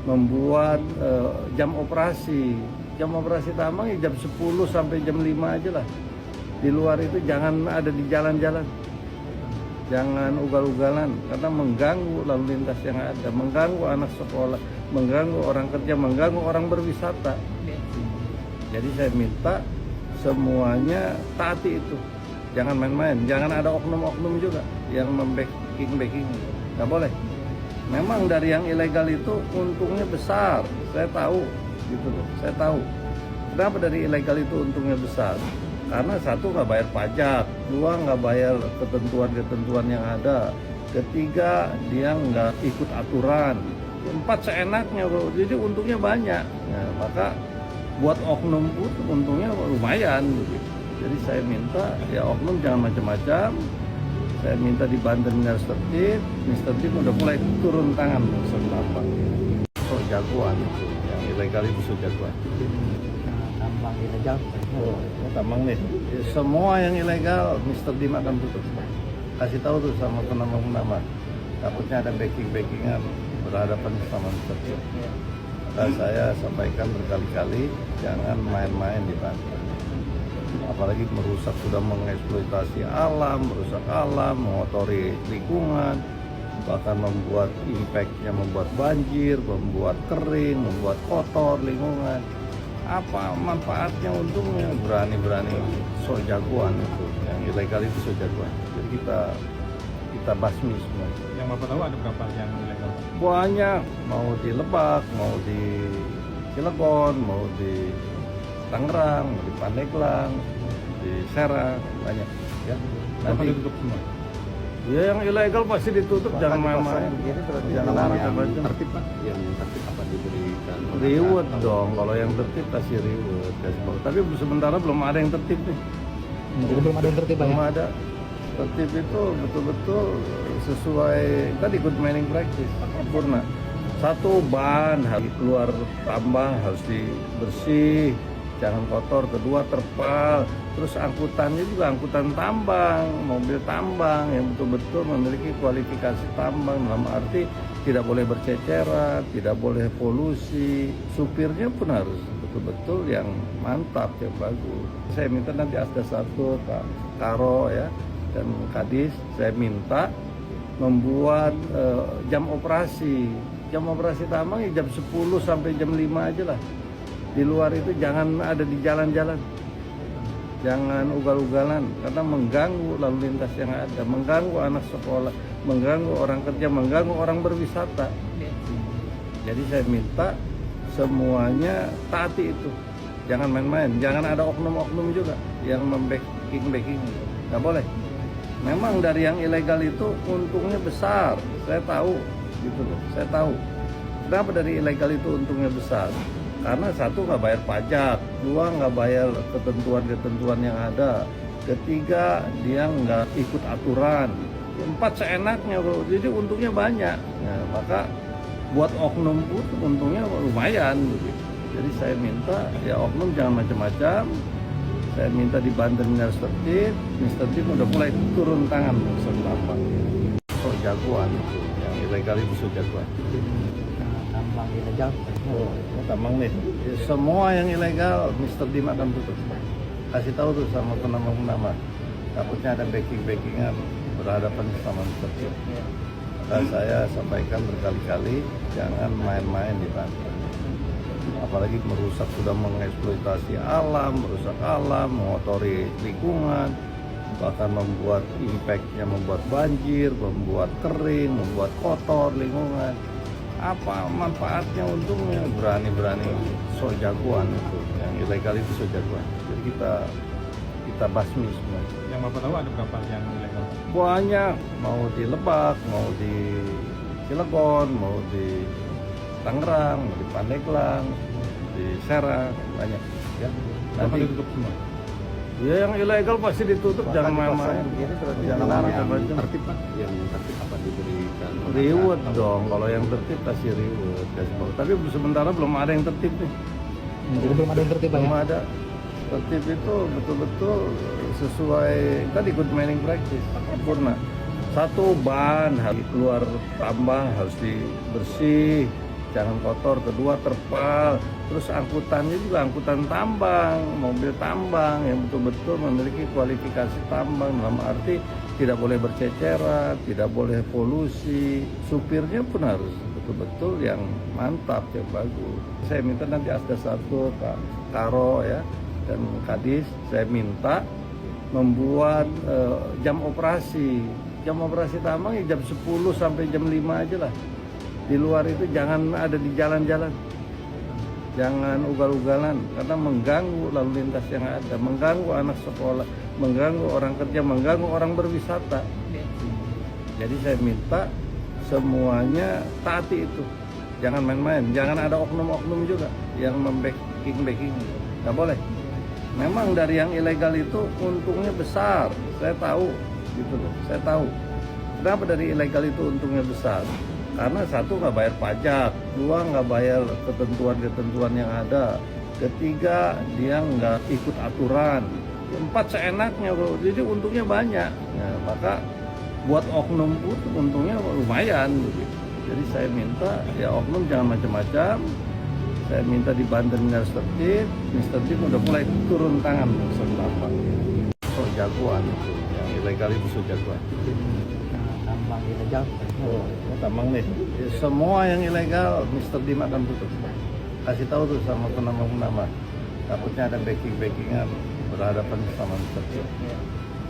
membuat jam operasi. Jam operasi tambang ya jam 10 sampai jam 5 aja lah. Di luar itu jangan ada di jalan-jalan. Jangan ugal-ugalan karena mengganggu lalu lintas yang ada, mengganggu anak sekolah, mengganggu orang kerja, mengganggu orang berwisata. Jadi saya minta semuanya taati itu. Jangan main-main, jangan ada oknum-oknum juga yang membacking. Nggak boleh. Memang dari yang ilegal itu untungnya besar, saya tahu, gitu loh. Saya tahu. Kenapa dari ilegal itu untungnya besar? Karena satu, nggak bayar pajak, dua, nggak bayar ketentuan-ketentuan yang ada, ketiga, dia nggak ikut aturan, empat, seenaknya bro. Jadi untungnya banyak. Nah, maka buat oknum pun untungnya lumayan gitu. Jadi saya minta ya oknum jangan macam-macam. Saya minta di Banten harus tertib. Mr. Tim udah mulai turun tangan selama so jagoan itu, yang ilegal itu so jagoan. Tambang ilegal. Tambang nih, ya, semua yang ilegal Mr. Dim akan tutup. Kasih tahu tuh sama penambang-penambang. takutnya ada backingan berhadapan sama Mr. Tim. Dan saya sampaikan berkali-kali, jangan main-main di pantai. Apalagi sudah mengeksploitasi alam, merusak alam, mengotori lingkungan, bahkan membuat impact-nya, membuat banjir, membuat kering, membuat kotor lingkungan. Apa manfaatnya, untungnya? Berani-berani so jagoan itu, yang ilegal itu so jagoan. Jadi kita basmi semua. Yang Bapak tahu ada berapa yang ilegal? Banyak, mau di Lebak, mau di Cilegon, mau di Tangerang, mau di Pandeglang, di Serang, banyak ya. Bapak Nanti ditutup semua? ya yang ilegal pasti ditutup, jangan main-main. Jangan macam-macam. tertib Pak, yang tertib apa diberikan Reward dong, kalau yang tertib kasih reward. Tapi sementara belum ada yang tertib nih. Jadi belum ada yang tertib Pak ya? Belum ada. Tertib itu betul-betul sesuai tadi good mining practice, sempurna. Satu, ban harus keluar tambah, harus dibersih, jangan kotor. Kedua, terpal. Terus angkutannya juga angkutan tambang, mobil tambang yang betul-betul memiliki kualifikasi tambang, dalam arti tidak boleh berceceran, tidak boleh polusi. Supirnya pun harus betul-betul yang mantap, yang bagus. Saya minta nanti Asda 1, Pak Karo ya, dan Kadis, saya minta membuat jam operasi tambang ya jam 10 sampai jam 5 aja lah. Di luar itu jangan ada di jalan-jalan, jangan ugal-ugalan, karena mengganggu lalu lintas yang ada, mengganggu anak sekolah, mengganggu orang kerja, mengganggu orang berwisata. Jadi saya minta semuanya taati itu, jangan main-main, jangan ada oknum-oknum juga yang membacking, nggak boleh. Memang dari yang ilegal itu untungnya besar, saya tahu gitu loh, saya tahu. Kenapa dari ilegal itu untungnya besar? Karena satu, nggak bayar pajak, dua, nggak bayar ketentuan-ketentuan yang ada, ketiga, dia nggak ikut aturan, empat, seenaknya bro. Jadi untungnya banyak. Nah, maka buat oknum pun untungnya lumayan gitu. Jadi saya minta ya oknum jangan macam-macam. Saya minta di Banten harus tertib. Mr. Tim udah mulai turun tangan urusan tambang. So jagoan itu, yang ilegal itu so jagoan. Tambang ilegal. Tambang nih, semua yang ilegal Mr. Tim akan tutup. Kasih tahu tuh sama penambang-penambang. Takutnya ada backingan berhadapan sama Mr. Tim. Dan saya sampaikan berkali-kali, jangan main-main di pantai. Apalagi sudah mengeksploitasi alam, merusak alam, mengotori lingkungan, bahkan membuat impact-nya, membuat banjir, membuat kering, membuat kotor lingkungan. Apa manfaatnya, untungnya? Berani-berani so jagoan itu, yang ilegal itu so jagoan. Jadi kita basmi semua. Yang Bapak tahu ada berapa yang ilegal? Banyak, mau di Lebak, mau di Cilegon, mau di Tangerang, mau di Pandeglang, di Serang, banyak ya. Bapak Nanti ditutup semua? ya yang ilegal pasti ditutup, jangan main-main. Jangan macam-macam. tertib Pak, yang tertib apa diberikan Reward dong, kalau yang tertib kasih reward. Tapi sementara belum ada yang tertib nih. Jadi belum ada yang tertib Pak ya? Belum ada. Tertib itu betul-betul sesuai tadi good mining practice, sempurna. Satu, ban harus keluar tambah, harus dibersih, jangan kotor. Kedua, terpal. Terus angkutannya juga angkutan tambang, mobil tambang yang betul-betul memiliki kualifikasi tambang, dalam arti tidak boleh berceceran, tidak boleh polusi. Supirnya pun harus betul-betul yang mantap, yang bagus. Saya minta nanti Asda 1, Pak Karo ya, dan Kadis, saya minta membuat jam operasi tambang ya jam 10 sampai jam 5 aja lah. Di luar itu jangan ada di jalan-jalan, jangan ugal-ugalan, karena mengganggu lalu lintas yang ada, mengganggu anak sekolah, mengganggu orang kerja, mengganggu orang berwisata. Jadi saya minta semuanya taati itu, jangan main-main, jangan ada oknum-oknum juga yang membacking, nggak boleh. Memang dari yang ilegal itu untungnya besar, saya tahu gitu loh, saya tahu. Kenapa dari ilegal itu untungnya besar? Karena satu, nggak bayar pajak, dua, nggak bayar ketentuan-ketentuan yang ada, ketiga, dia nggak ikut aturan, empat, seenaknya bro. Jadi untungnya banyak. Nah, maka buat oknum pun untungnya lumayan begitu. Jadi saya minta ya oknum jangan macam-macam. Saya minta di Banten harus tertib. Mr. Tim udah mulai turun tangan selama so jagoan itu, yang ilegal itu so jagoan. Tambang ilegal. Tambang nih, ya, semua yang ilegal Mr. Dim akan tutup. Kasih tahu tuh sama penambang-penambang. Takutnya ada backing-backingan berhadapan sama Mr. Dim.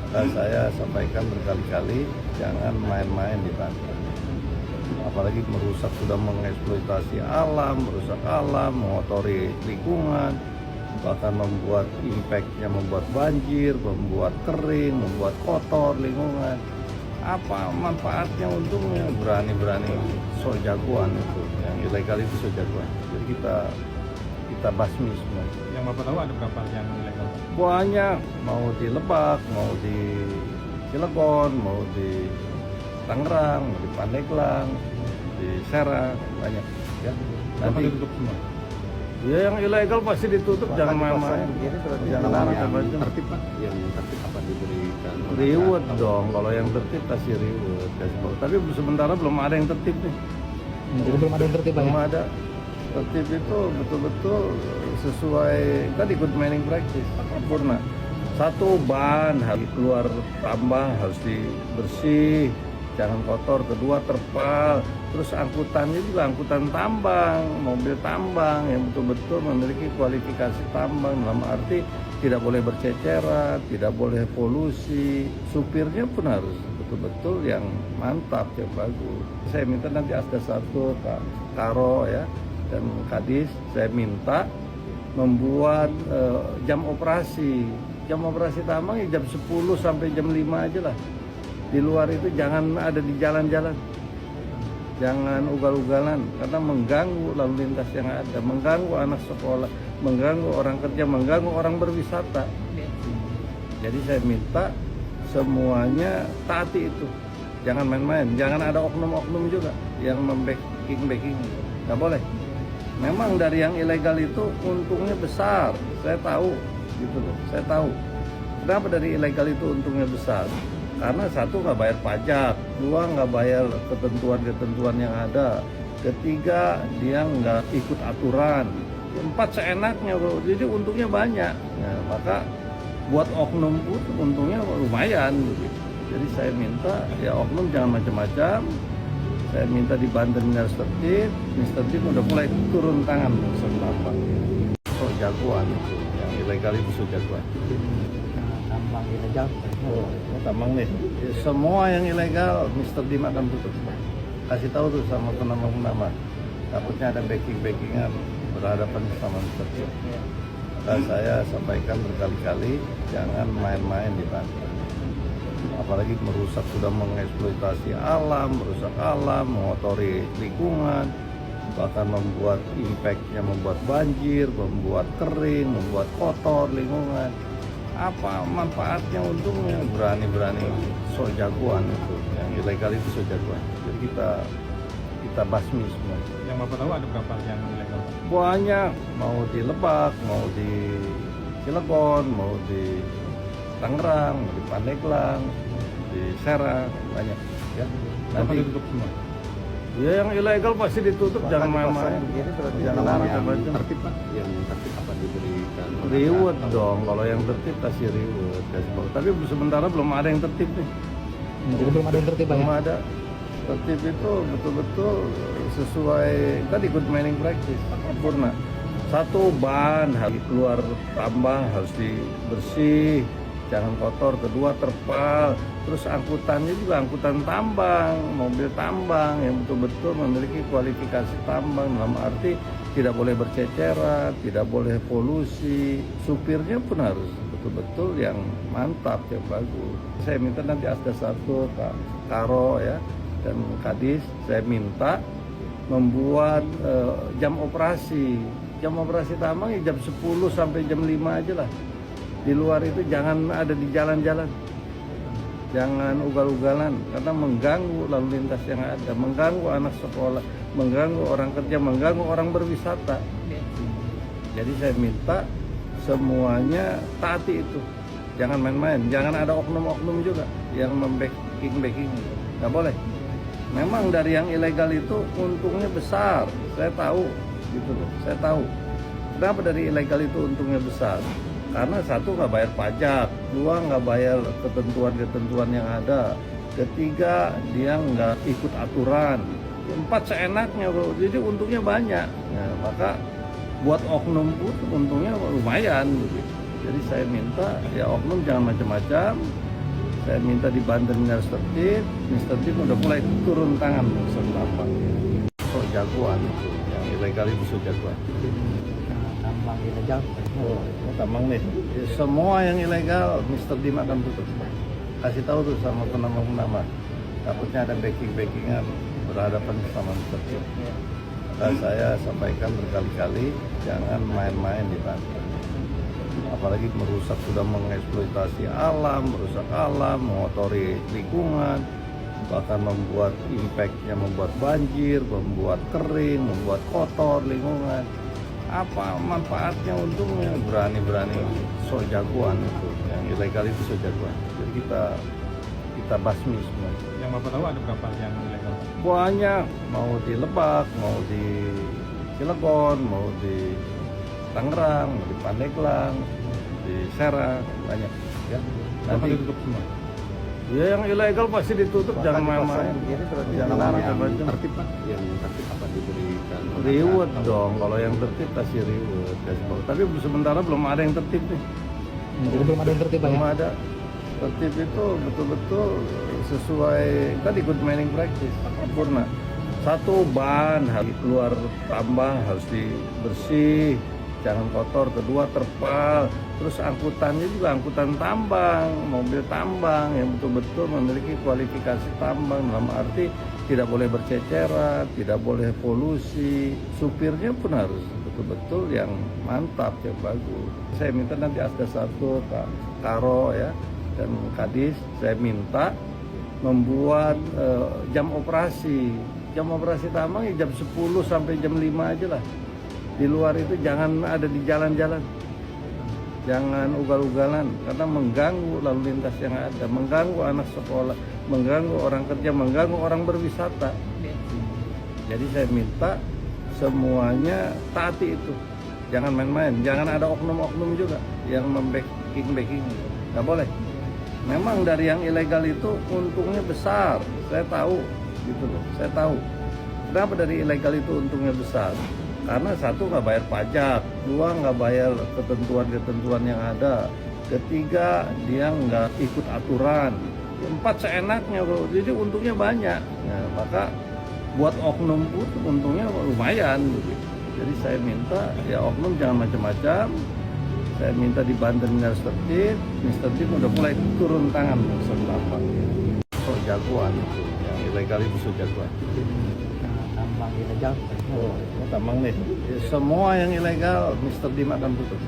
Maka saya sampaikan berkali-kali jangan main-main di Banten. Apalagi sudah mengeksploitasi alam, merusak alam, mengotori lingkungan, bahkan membuat impact-nya membuat banjir, membuat kering, membuat kotor lingkungan. Apa manfaatnya, untungnya? Berani-berani so jagoan itu, yang ilegal itu so jagoan. Jadi kita basmi semua. Yang Bapak tahu ada berapa yang ilegal? Banyak, mau di Lebak, mau di Cilegon, mau di Tangerang, mau di Pandeglang, di Serang, banyak. Ya. Bapak Nanti ditutup semua? ya yang ilegal pasti ditutup, jangan main-main. Jangan macam-macam. tertib Pak, yang tertib apa diberikan Reward dong, kalau yang tertib kasih reward. Tapi sementara belum ada yang tertib nih. Jadi belum ada yang tertib Pak ya? Belum ada. Tertib itu betul-betul sesuai tadi good mining practice, sempurna. Satu, ban harus keluar tambah, harus dibersih, jangan kotor. Kedua, terpal. Terus angkutannya juga angkutan tambang, mobil tambang yang betul-betul memiliki kualifikasi tambang, dalam arti tidak boleh berceceran, tidak boleh polusi. Supirnya pun harus betul-betul yang mantap, yang bagus. Saya minta nanti Asda 1, Kak Karo ya, dan Kadis, saya minta membuat jam operasi tambang ya jam 10 sampai jam 5 aja lah. Di luar itu jangan ada di jalan-jalan, jangan ugal-ugalan, karena mengganggu lalu lintas yang ada, mengganggu anak sekolah, mengganggu orang kerja, mengganggu orang berwisata. Jadi saya minta semuanya taati itu, jangan main-main, jangan ada oknum-oknum juga yang membacking, nggak boleh. Memang dari yang ilegal itu untungnya besar, saya tahu, gitu loh, saya tahu. Kenapa dari ilegal itu untungnya besar? Karena satu, nggak bayar pajak, dua, nggak bayar ketentuan-ketentuan yang ada, ketiga, dia nggak ikut aturan, empat, seenaknya bro. Jadi untungnya banyak. Nah, maka buat oknum pun untungnya lumayan gitu. Jadi saya minta ya oknum jangan macam-macam. Saya minta di Banten harus tertib. Mr. Tim udah mulai turun tangan selama so jagoan itu, yang ilegal itu so jagoan. Tambang ilegal. Tambang nih, ya, semua yang ilegal Mr. Dim akan tutup. Kasih tahu tuh sama penambang-penambang. Takutnya ada backing-backingan berhadapan sama Mr. Dim. Maka saya sampaikan berkali-kali jangan main-main di Banten. Apalagi sudah mengeksploitasi alam, merusak alam, mengotori lingkungan, bahkan membuat impact-nya membuat banjir, membuat kering, membuat kotor lingkungan. Apa manfaatnya, untungnya? Berani-berani so jagoan itu, yang ilegal itu so jagoan. Jadi kita basmi semua. Yang Bapak tahu ada berapa yang ilegal? Banyak, mau di Lebak, mau di Cilegon, mau di Tangerang, mau di Pandeglang, di Serang, banyak. Ya. Bapak Nanti ditutup semua? ya yang ilegal pasti ditutup, jangan main-main. Jangan macam-macam. tertib Pak, yang tertib apa diberikan Reward dong, kalau yang tertib kasih reward. Tapi sementara belum ada yang tertib nih. Jadi belum ada yang tertib Pak ya? Belum ada. Tertib itu betul-betul sesuai tadi good mining practice, sempurna. Satu, ban harus keluar tambah, harus dibersih, jangan kotor. Kedua, terpal. Terus angkutannya juga angkutan tambang, mobil tambang yang betul-betul memiliki kualifikasi tambang, dalam arti tidak boleh berceceran, tidak boleh polusi. Supirnya pun harus betul-betul yang mantap, yang bagus. Saya minta nanti Asda 1, Kak Karo ya, dan Kadis, saya minta membuat jam operasi tambang ya jam 10 sampai jam 5 aja lah. Di luar itu jangan ada di jalan-jalan, jangan ugal-ugalan, karena mengganggu lalu lintas yang ada, mengganggu anak sekolah, mengganggu orang kerja, mengganggu orang berwisata. Jadi saya minta semuanya taati itu, jangan main-main, jangan ada oknum-oknum juga yang backing, nggak boleh. Memang dari yang ilegal itu untungnya besar, saya tahu, gitu loh, saya tahu. Kenapa dari ilegal itu untungnya besar? Karena satu nggak bayar pajak, dua nggak bayar ketentuan-ketentuan yang ada, ketiga dia nggak ikut aturan, empat seenaknya bro, jadi untungnya banyak. Nah, maka buat oknum pun untungnya lumayan. Gitu. Jadi saya minta ya oknum jangan macam-macam. Saya minta di Banten harus tertib. Mr. Tim udah mulai turun tangan urusan tambang. So jagoan itu, yang ilegal itu so jagoan. Tambang ilegal. Oh, tambang nih. Semua yang ilegal Mr. Dim akan tutup. Kasih tahu tuh sama penambang-penambang. Takutnya ada backing-backingan berhadapan sama Mr. Dim. Maka saya sampaikan berkali-kali jangan main-main di Banten. Apalagi sudah mengeksploitasi alam, merusak alam, mengotori lingkungan, bahkan membuat impactnya, membuat banjir, membuat kering, membuat kotor lingkungan. Apa manfaatnya, untungnya? Berani-berani so jagoan itu, yang ilegal itu so jagoan. Jadi kita basmi semua. Yang Bapak tahu ada berapa yang ilegal? Banyak, mau di Lebak, mau di Cilegon, mau di Tangerang, mau di Pandeglang, di Serang, banyak. Ya. Bapak Nanti ditutup semua? ya yang ilegal pasti ditutup, jangan main-main. Jangan macam-macam. tertib Pak, yang tertib apa diberikan Reward dong, kalau yang tertib kasih reward. Tapi sementara belum ada yang tertib nih. Jadi belum ada yang tertib Pak ya? Belum ada. Tertib itu betul-betul sesuai tadi good mining practice, sempurna. Satu, ban harus keluar tambang, harus dibersih, jangan kotor. Kedua, terpal. Terus angkutannya juga angkutan tambang, mobil tambang yang betul-betul memiliki kualifikasi tambang, dalam arti tidak boleh berceceran, tidak boleh polusi. Supirnya pun harus betul-betul yang mantap, yang bagus. Saya minta nanti Asda 1, Pak Karo ya, dan Kadis, saya minta membuat jam operasi. Jam operasi tambang ya jam 10 sampai jam 5 aja lah. Di luar itu jangan ada di jalan-jalan. Jangan ugal-ugalan karena mengganggu lalu lintas yang ada, mengganggu anak sekolah, mengganggu orang kerja, mengganggu orang berwisata. Jadi saya minta semuanya taati itu. Jangan main-main, jangan ada oknum-oknum juga yang membacking, nggak boleh. Memang dari yang ilegal itu untungnya besar, saya tahu, gitu loh, saya tahu. Kenapa dari ilegal itu untungnya besar? Karena satu nggak bayar pajak, dua nggak bayar ketentuan-ketentuan yang ada, ketiga dia nggak ikut aturan, empat seenaknya bro, jadi untungnya banyak. Nah, maka buat oknum pun untungnya lumayan. Gitu. Jadi saya minta ya oknum jangan macam-macam. Saya minta di Banten harus tertib. Mr. Tim udah mulai turun tangan urusan tambang. So jagoan itu, yang ilegal itu so jagoan. Tambang ilegal. Oh, tambang nih. Semua yang ilegal Mr. Dim akan tutup.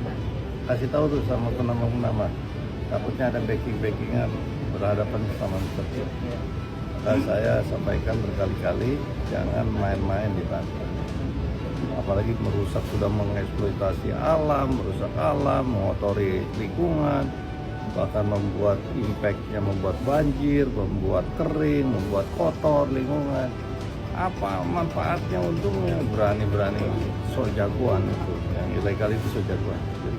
Kasih tahu tuh sama penambang-penambang. Takutnya ada backing-backingan berhadapan sama Mr. Dim. Maka saya sampaikan berkali-kali jangan main-main di Banten. Apalagi sudah mengeksploitasi alam, merusak alam, mengotori lingkungan, bahkan membuat impactnya, membuat banjir, membuat kering, membuat kotor lingkungan. Apa manfaatnya, untungnya? Berani-berani so jagoan itu, yang ilegal itu so jagoan. Jadi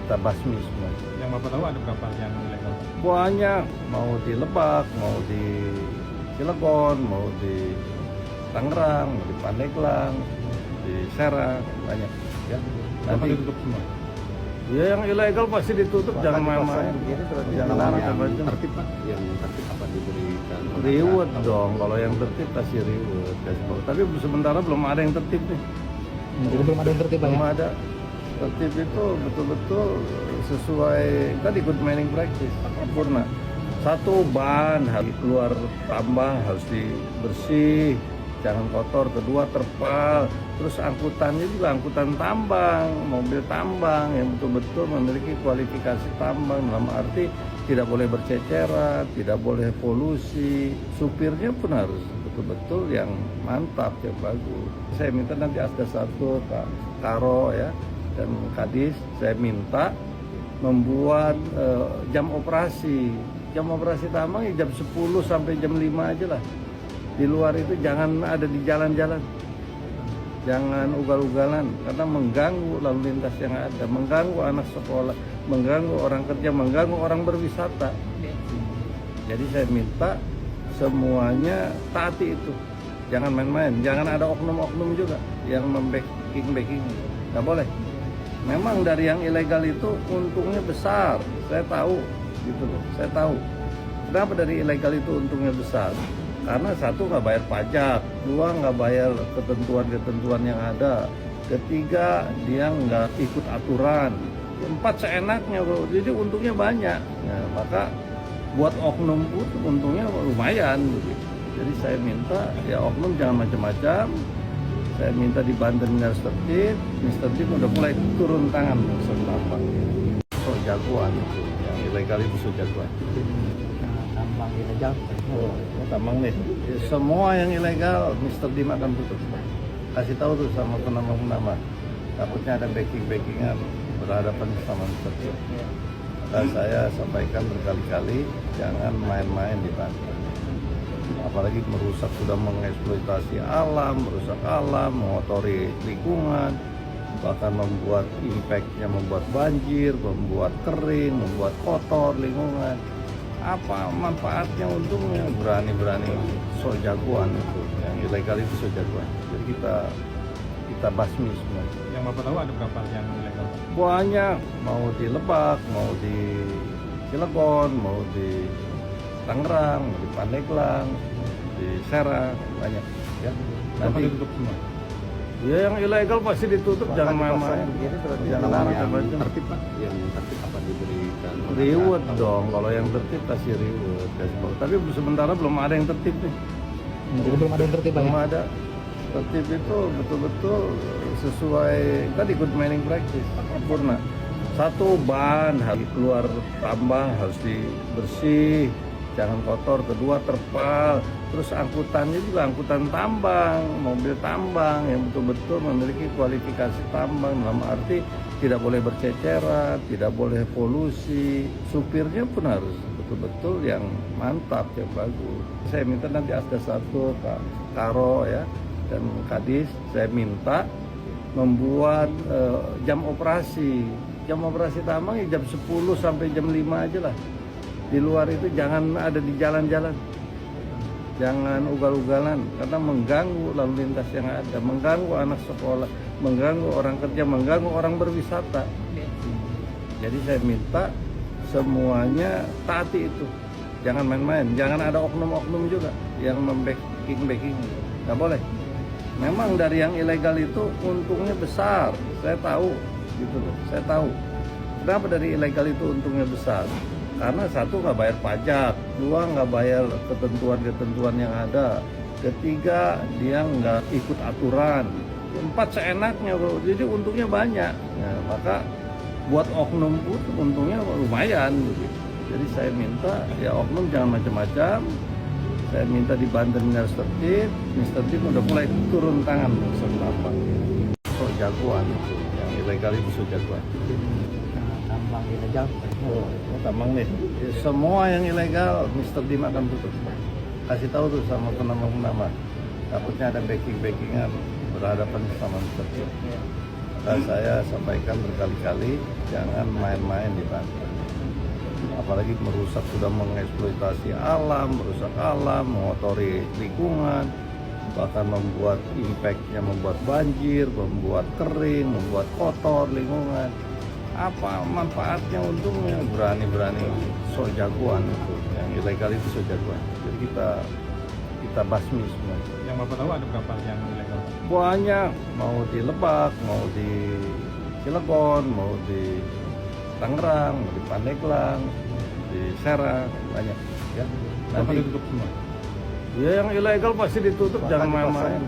kita basmi semua. Yang Bapak tahu ada berapa yang ilegal? Banyak, mau di Lebak, mau di Cilegon, mau di Tangerang, mau di Pandeglang, di Serang, banyak. Ya. Bapak Nanti ditutup semua? ya yang ilegal pasti ditutup, jangan main-main. Jangan macam-macam. tertib Pak, yang tertib apa diberikan Reward dong, kalau yang tertib kasih reward. Tapi sementara belum ada yang tertib nih. Jadi belum ada yang tertib Pak ya? Belum ada. Tertib itu betul-betul sesuai tadi good mining practice, sempurna. Satu, ban harus keluar tambang, harus dibersih, jangan kotor. Kedua, terpal. Terus angkutannya juga angkutan tambang, mobil tambang yang betul-betul memiliki kualifikasi tambang, dalam arti tidak boleh berceceran, tidak boleh polusi. Supirnya pun harus betul-betul yang mantap, yang bagus. Saya minta nanti Asda 1, Pak Karo ya, dan Kadis, saya minta membuat jam operasi. jam operasi tambang ya jam 10 sampai jam 5 aja lah. Di luar itu jangan ada di jalan-jalan. Jangan ugal-ugalan karena mengganggu lalu lintas yang ada, mengganggu anak sekolah, mengganggu orang kerja, mengganggu orang berwisata. Jadi saya minta semuanya taati itu. Jangan main-main, jangan ada oknum-oknum juga yang membacking, nggak boleh. Memang dari yang ilegal itu untungnya besar, saya tahu, gitu loh, saya tahu. Kenapa dari ilegal itu untungnya besar? Karena satu nggak bayar pajak, dua nggak bayar ketentuan-ketentuan yang ada, ketiga dia nggak ikut aturan, empat seenaknya bro. Jadi untungnya banyak. Nah, maka buat oknum pun untungnya lumayan. Gitu. Jadi saya minta ya oknum jangan macam-macam. Saya minta di Banten harus tertib. Mr. Tim udah mulai turun tangan tambang. So jagoan itu, yang ilegal itu so jagoan. Tambang ilegal. Oh, tambang nih. Ya, semua yang ilegal Mr. Dim akan tutup. Kasih tahu tuh sama penambang-penambang. Takutnya ada backing-backingan berhadapan sama Mr. Dim. Dan saya sampaikan berkali-kali jangan main-main di Banten. Apalagi sudah mengeksploitasi alam, merusak alam, mengotori lingkungan, bahkan membuat impactnya, membuat banjir, membuat kering, membuat kotor lingkungan. Apa manfaatnya, untungnya? Berani-berani so jagoan itu, yang ilegal itu so jagoan. Jadi kita basmi semua. Yang Bapak tahu ada berapa yang ilegal? Banyak, mau di Lebak, mau di Cilegon, mau di Tangerang, mau di Pandeglang, di Serang, banyak ya. Bapak Nanti ditutup semua? ya yang ilegal pasti ditutup, jangan main-main. Jangan macam-macam. tertib Pak, yang tertib apa diberikan Reward dong, kalau yang tertib kasih reward. Tapi sementara belum ada yang tertib nih. Jadi belum ada yang tertib Pak ya? Belum ada. Tertib itu betul-betul sesuai tadi good mining practice, sempurna. Satu, ban harus keluar tambah, harus dibersih, jangan kotor. Kedua, terpal. Terus angkutannya juga angkutan tambang, mobil tambang yang betul-betul memiliki kualifikasi tambang, dalam arti tidak boleh berceceran, tidak boleh polusi. Supirnya pun harus betul-betul yang mantap, yang bagus. Saya minta nanti Asda 1, Pak Karo ya, dan Kadis, saya minta membuat jam operasi tambang ya jam 10 sampai jam 5 aja lah. Di luar itu jangan ada di jalan-jalan, jangan ugal-ugalan karena mengganggu lalu lintas yang ada, mengganggu anak sekolah, mengganggu orang kerja, mengganggu orang berwisata. Jadi saya minta semuanya taati itu, jangan main-main, jangan ada oknum-oknum juga yang membacking, nggak boleh. Memang dari yang ilegal itu untungnya besar, saya tahu, gitu loh, saya tahu. Kenapa dari ilegal itu untungnya besar? Karena satu nggak bayar pajak, dua nggak bayar ketentuan-ketentuan yang ada, ketiga dia nggak ikut aturan, empat seenaknya bro. Jadi untungnya banyak. Nah, maka buat oknum pun untungnya lumayan. Gitu. Jadi saya minta ya oknum jangan macam-macam. Saya minta di Banten harus tertib. Mr. Tim udah mulai turun tangan tambang. So jagoan itu, yang ilegal itu so jagoan. Tambang ilegal. Oh, tambang nih. Ya, semua yang ilegal Mr. Dim akan tutup. Kasih tahu tuh sama penambang-penambang. Takutnya ada backing-backingan berhadapan sama Mr. Dim. Dan saya sampaikan berkali-kali jangan main-main di Banten. Apalagi sudah mengeksploitasi alam, merusak alam, mengotori lingkungan, bahkan membuat impactnya, membuat banjir, membuat kering, membuat kotor lingkungan. Apa manfaatnya, untungnya? Berani-berani so jagoan itu, yang ilegal itu so jagoan. Jadi kita basmi semua. Yang Bapak tahu ada berapa yang ilegal? Banyak, mau di Lebak, mau di Cilegon, mau di Tangerang, mau di Pandeglang, di Serang, banyak ya. Bapak Nanti ditutup semua? ya yang ilegal pasti ditutup, jangan main-main.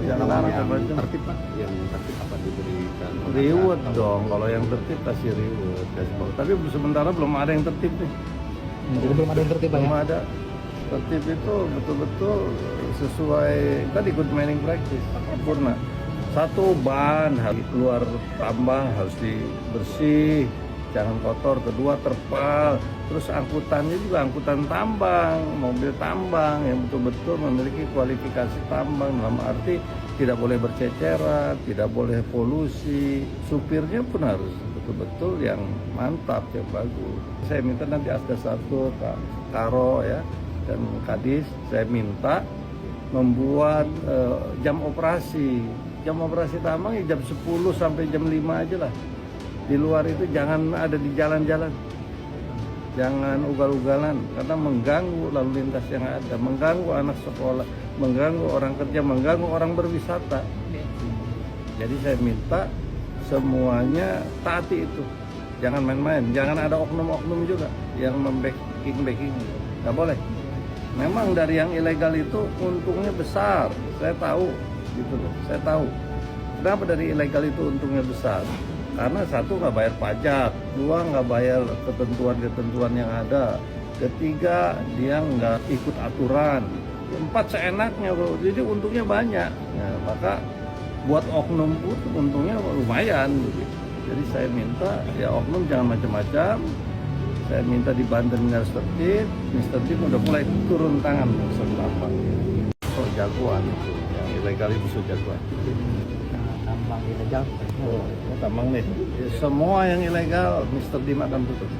Jangan macam-macam. tertib Pak, yang tertib apa diberikan Reward dong, kalau yang tertib kasih reward. Tapi sementara belum ada yang tertib nih. Jadi belum ada yang tertib Pak ya? Belum ada. Tertib itu betul-betul sesuai tadi good mining practice, sempurna. Satu, ban harus keluar tambah, harus dibersih, jangan kotor, kedua terpal, terus angkutannya juga angkutan tambang, mobil tambang yang betul-betul memiliki kualifikasi tambang, dalam arti tidak boleh berceceran, tidak boleh polusi, supirnya pun harus betul-betul yang mantap, yang bagus. Saya minta nanti Asda 1, Kak Karo ya, dan Kadis, saya minta membuat jam operasi tambang ya jam 10 sampai jam 5 aja lah. Di luar itu jangan ada di jalan-jalan, jangan ugal-ugalan karena mengganggu lalu lintas yang ada, mengganggu anak sekolah, mengganggu orang kerja, mengganggu orang berwisata. Jadi saya minta semuanya taati itu, jangan main-main, jangan ada oknum-oknum juga yang membacking, nggak boleh. Memang dari yang ilegal itu untungnya besar, saya tahu gitu loh, saya tahu. Kenapa dari ilegal itu untungnya besar? Karena satu nggak bayar pajak, dua nggak bayar ketentuan-ketentuan yang ada, ketiga dia nggak ikut aturan, empat seenaknya bro. Jadi untungnya banyak. Nah, maka buat oknum pun untungnya lumayan. Jadi saya minta ya oknum jangan macam-macam. Saya minta di Banten harus tertib. Mr. Tim udah mulai turun tangan selama so jagoan itu, yang ilegal itu so jagoan. Tambang ilegal. Tambang nih, semua yang ilegal Mr. Dim akan tutup.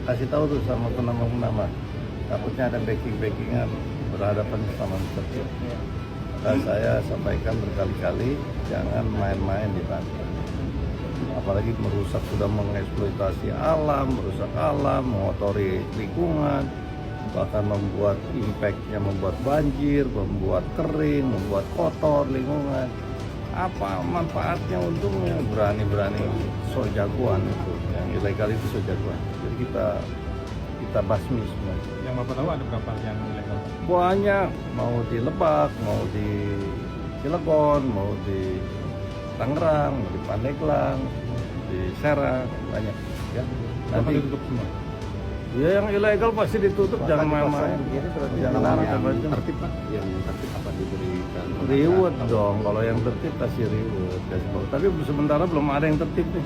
Kasih tahu tuh sama penambang-penambang, takutnya ada backing-backingan berhadapan sama Mr. Dim. Maka saya sampaikan berkali-kali, jangan main-main di Banten. Apalagi merusak, sudah mengeksploitasi alam, merusak alam, mengotori lingkungan, bahkan membuat impact-nya, membuat banjir, membuat kering, membuat kotor lingkungan. Apa manfaatnya, untungnya? Berani-berani so jagoan itu, yang ilegal itu so jagoan. Jadi kita basmi semua. Yang Bapak tahu ada berapa yang ilegal? Banyak, mau di Lebak, mau di Cilegon, mau di Tangerang, mau di Pandeglang, di Serang, banyak ya. Bapak Nanti ditutup semua? ya yang ilegal pasti ditutup, jangan main-main. Jangan macam-macam. tertib Pak, yang tertib apa diberikan Reward dong, kalau yang tertib kasih reward, kasih tahu. Tapi sementara belum ada yang tertib nih.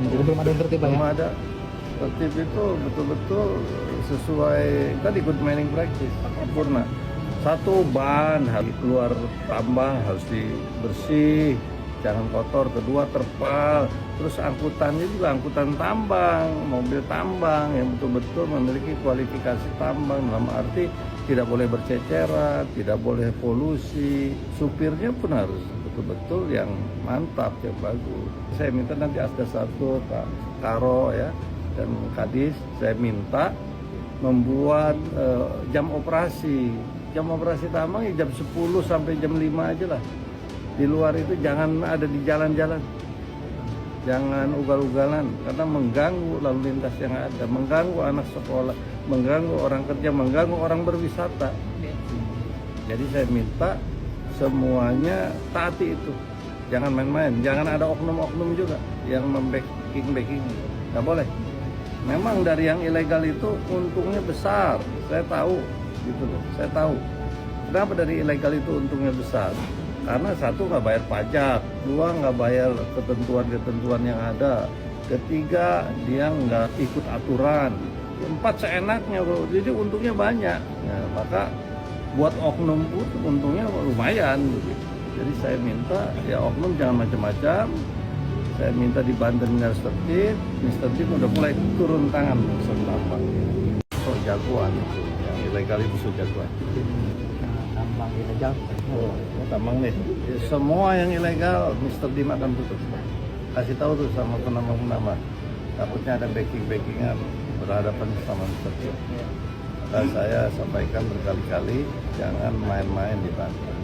Jadi belum ada yang tertib Pak ya? Belum ada. Tertib itu betul-betul sesuai tadi good mining practice, sempurna. Satu, ban harus keluar tambah, harus dibersih, jangan kotor. Kedua, terpal, terus angkutannya juga angkutan tambang, mobil tambang yang betul-betul memiliki kualifikasi tambang, dalam arti tidak boleh berceceran, tidak boleh polusi, supirnya pun harus betul-betul yang mantap, yang bagus. Saya minta nanti Asda 1, Kak Karo ya, dan Kadis, saya minta membuat jam operasi tambang ya jam 10 sampai jam 5 aja lah. Di luar itu jangan ada di jalan-jalan, jangan ugal-ugalan karena mengganggu lalu lintas yang ada, mengganggu anak sekolah, mengganggu orang kerja, mengganggu orang berwisata. Jadi saya minta semuanya taati itu, jangan main-main, jangan ada oknum-oknum juga yang membacking, nggak boleh. Memang dari yang ilegal itu untungnya besar, saya tahu gitu loh, saya tahu. Kenapa dari ilegal itu untungnya besar? Karena satu nggak bayar pajak, dua nggak bayar ketentuan-ketentuan yang ada, ketiga dia nggak ikut aturan, empat seenaknya bro. Jadi untungnya banyak. Nah, maka buat oknum pun untungnya lumayan. Jadi saya minta ya oknum jangan macam-macam. Saya minta di Banten harus tertib. Mr. Tim udah mulai turun tangan selama so jagoan itu, yang ilegal itu so jagoan. Tambang ilegal. Tambang nih, semua yang ilegal Mr. Dim akan tutup. Kasih tahu tuh sama penambang-penambang, takutnya ada backing-backingan berhadapan sama Mr. Dim. Maka saya sampaikan berkali-kali, jangan main-main di Banten.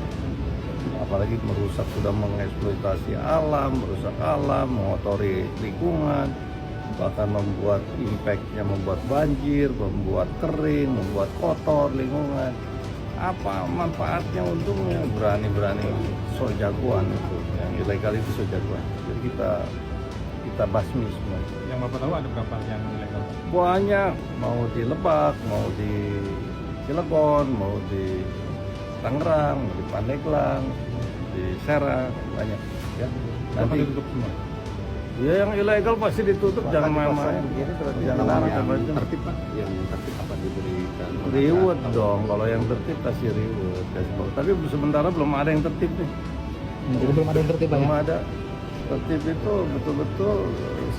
Apalagi merusak, sudah mengeksploitasi alam, merusak alam, mengotori lingkungan, bahkan membuat impact-nya, membuat banjir, membuat kering, membuat kotor lingkungan. Apa manfaatnya, untungnya? Berani-berani so jagoan itu, yang ilegal itu so jagoan. Jadi kita basmi semua. Yang Bapak tahu ada berapa yang ilegal? Banyak, mau di Lebak, mau di Cilegon, mau di Tangerang, mau di Pandeglang, di Serang, banyak ya. Bapak Nanti ditutup semua? Ya yang ilegal pasti ditutup, jangan main-main. Jangan macam-macam. Tertib Pak, yang tertib apa diberikan? Reward dong, kalau yang tertib kasih reward. Tapi sementara belum ada yang tertib nih. Jadi belum ada yang tertib Pak ya? Belum ada. Tertib itu betul-betul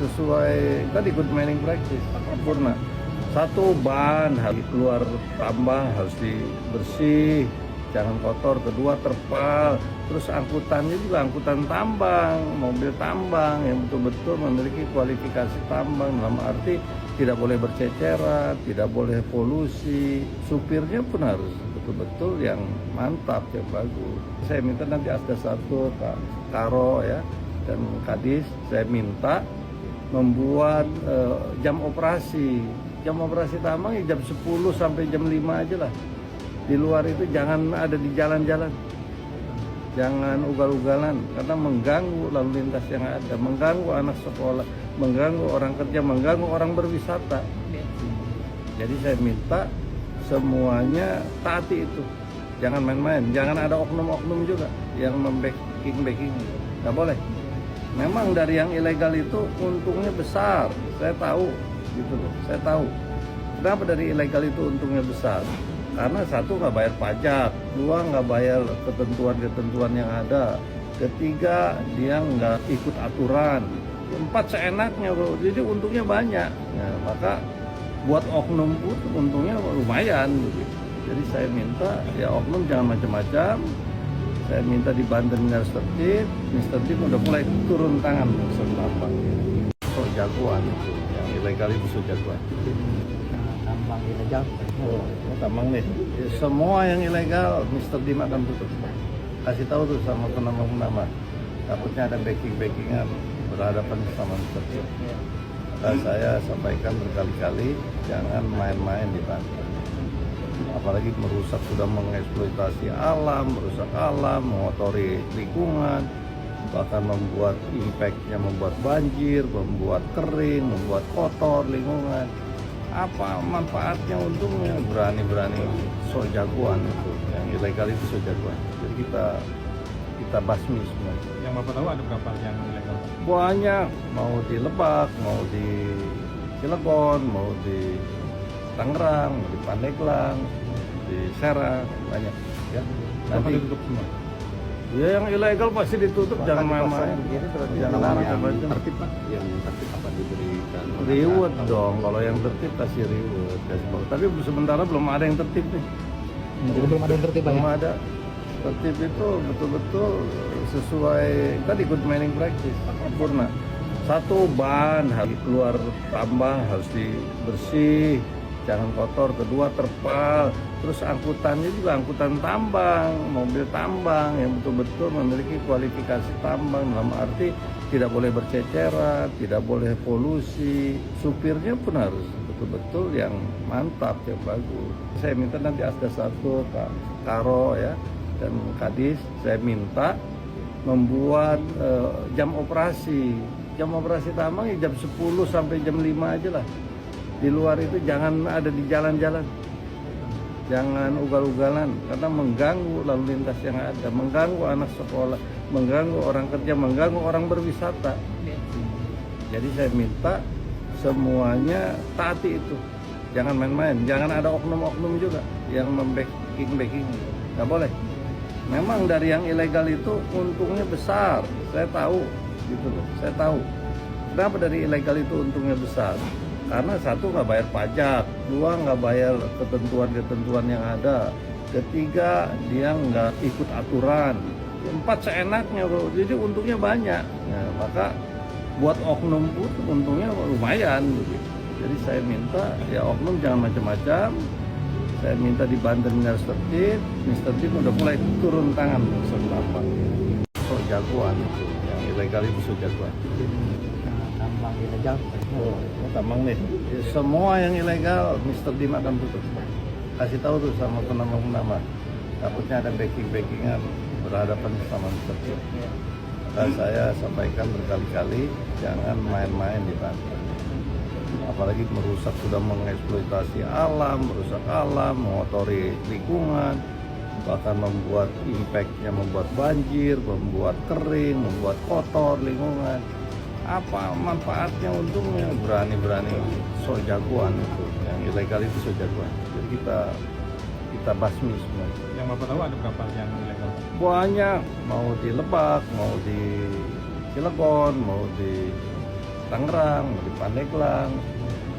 sesuai tadi good manning practice, sempurna. Satu, ban harus keluar tambah, harus dibersih, jangan kotor. Kedua, terpal. Terus angkutannya juga angkutan tambang, mobil tambang yang betul-betul memiliki kualifikasi tambang, dalam arti tidak boleh berceceran, tidak boleh polusi. Supirnya pun harus betul-betul yang mantap, yang bagus. Saya minta nanti Asda 1, Pak Karo ya, dan Kadis, saya minta membuat jam operasi tambang ya jam 10 sampai jam 5 aja lah. Di luar itu jangan ada di jalan-jalan, jangan ugal-ugalan, karena mengganggu lalu lintas yang ada, mengganggu anak sekolah, mengganggu orang kerja, mengganggu orang berwisata. Jadi saya minta semuanya taati itu, jangan main-main, jangan ada oknum-oknum juga yang membacking, nggak boleh. Memang dari yang ilegal itu untungnya besar, saya tahu gitu loh, saya tahu. Kenapa dari ilegal itu untungnya besar? Karena satu, nggak bayar pajak, dua, nggak bayar ketentuan-ketentuan yang ada, ketiga, dia nggak ikut aturan, empat, seenaknya bro. Jadi untungnya banyak. Nah, maka buat oknum pun untungnya lumayan gitu. Jadi saya minta ya oknum jangan macam-macam. Saya minta di Banten harus tertib. Mr. Tim udah mulai turun tangan selama so jagoan itu, yang ilegal itu so jagoan. Tambang ilegal. Oh, tambang nih. Ya, semua yang ilegal Mr. Dim akan tutup. Kasih tahu tuh sama penambang-penambang. Takutnya ada backing-backingan berhadapan sama Mr. Dim. Maka saya sampaikan berkali-kali jangan main-main di Banten. Apalagi sudah mengeksploitasi alam, merusak alam, mengotori lingkungan, bahkan membuat impactnya, membuat banjir, membuat kering, membuat kotor lingkungan. Apa manfaatnya, untungnya? Berani-berani so jagoan itu, yang ilegal itu so jagoan. Jadi kita basmi semua. Yang Bapak tahu ada berapa yang ilegal? Banyak, mau di Lebak, mau di Cilegon, mau di Tangerang, mau di Pandeglang, di Serang, banyak ya. Bapak Nanti ditutup semua? ya yang ilegal pasti ditutup, jangan main-main. Jangan macam-macam. Tertib Pak, yang tertib apa diberikan? Reward dong, kalau yang tertib kasih reward. Tapi sementara belum ada yang tertib nih. Jadi belum ada yang tertib Pak ya? Belum ada. Tertib itu betul-betul sesuai tadi good manning practice, sempurna. Satu, ban harus keluar tambah, harus dibersih, jangan kotor. Kedua, terpal. Terus angkutannya juga angkutan tambang, mobil tambang yang betul-betul memiliki kualifikasi tambang, dalam arti tidak boleh berceceran, tidak boleh polusi. Supirnya pun harus betul-betul yang mantap, yang bagus. Saya minta nanti Asda 1, Pak Karo ya, dan Kadis, saya minta membuat jam operasi tambang ya jam 10 sampai jam 5 aja lah. Di luar itu jangan ada di jalan-jalan, jangan ugal-ugalan, karena mengganggu lalu lintas yang ada, mengganggu anak sekolah, mengganggu orang kerja, mengganggu orang berwisata. Jadi saya minta semuanya taati itu, jangan main-main, jangan ada oknum-oknum juga yang membacking, nggak boleh. Memang dari yang ilegal itu untungnya besar, saya tahu gitu loh, saya tahu. Kenapa dari ilegal itu untungnya besar? Karena satu, nggak bayar pajak, dua, nggak bayar ketentuan-ketentuan yang ada, ketiga, dia nggak ikut aturan, empat, seenaknya bro. Jadi untungnya banyak. Nah, maka buat oknum pun untungnya lumayan gitu. Jadi saya minta ya oknum jangan macam-macam. Saya minta di Banten harus tertib. Mr. Tim udah mulai turun tangan selama so jagoan itu, yang ilegal itu so jagoan. Tambang ilegal. Oh, tambang nih. Ya, semua yang ilegal Mr. Dim akan tutup. Kasih tahu tuh sama penambang-penambang. Takutnya ada backing-backingan berhadapan sama Mr. Dim. Maka saya sampaikan berkali-kali jangan main-main di Banten. Apalagi sudah mengeksploitasi alam, merusak alam, mengotori lingkungan, bahkan membuat impactnya, membuat banjir, membuat kering, membuat kotor lingkungan. Apa manfaatnya, untungnya? Berani-berani so jagoan itu, yang ilegal itu so jagoan. Jadi kita basmi semua. Yang Bapak tahu ada berapa yang ilegal? Banyak, mau di Lebak, mau di Cilegon, mau di Tangerang, mau di Pandeglang,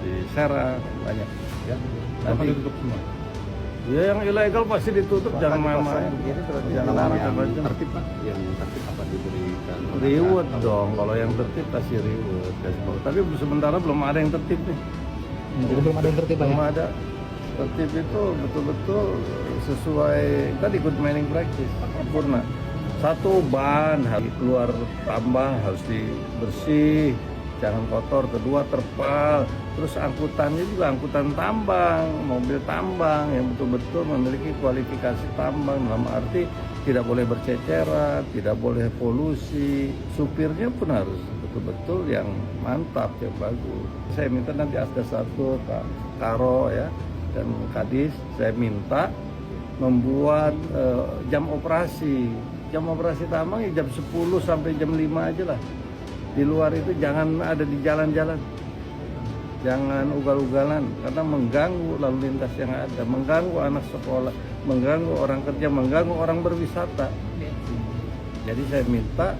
di Serang, banyak. Ya. Bapak Nanti ditutup semua? ya yang ilegal pasti ditutup, jangan main-main. Jangan macam-macam. tertib Pak, yang tertib apa diberikan Reward dong, kalau yang tertib pasti reward. Tapi sementara belum ada yang tertib nih. Jadi belum ada yang tertib Pak ya? Belum ada. Tertib itu betul-betul sesuai tadi good managing practice, sempurna. Satu, ban harus keluar tambah, harus dibersih, jangan kotor. Kedua, terpal. Terus angkutannya juga angkutan tambang, mobil tambang yang betul-betul memiliki kualifikasi tambang, dalam arti tidak boleh berceceran, tidak boleh polusi. Supirnya pun harus betul-betul yang mantap, yang bagus. Saya minta nanti Asda 1, Pak Karo ya, dan Kadis, saya minta membuat jam operasi tambang ya jam 10 sampai jam 5 aja lah. Di luar itu jangan ada di jalan-jalan, jangan ugal-ugalan, karena mengganggu lalu lintas yang ada, mengganggu anak sekolah, mengganggu orang kerja, mengganggu orang berwisata. Jadi saya minta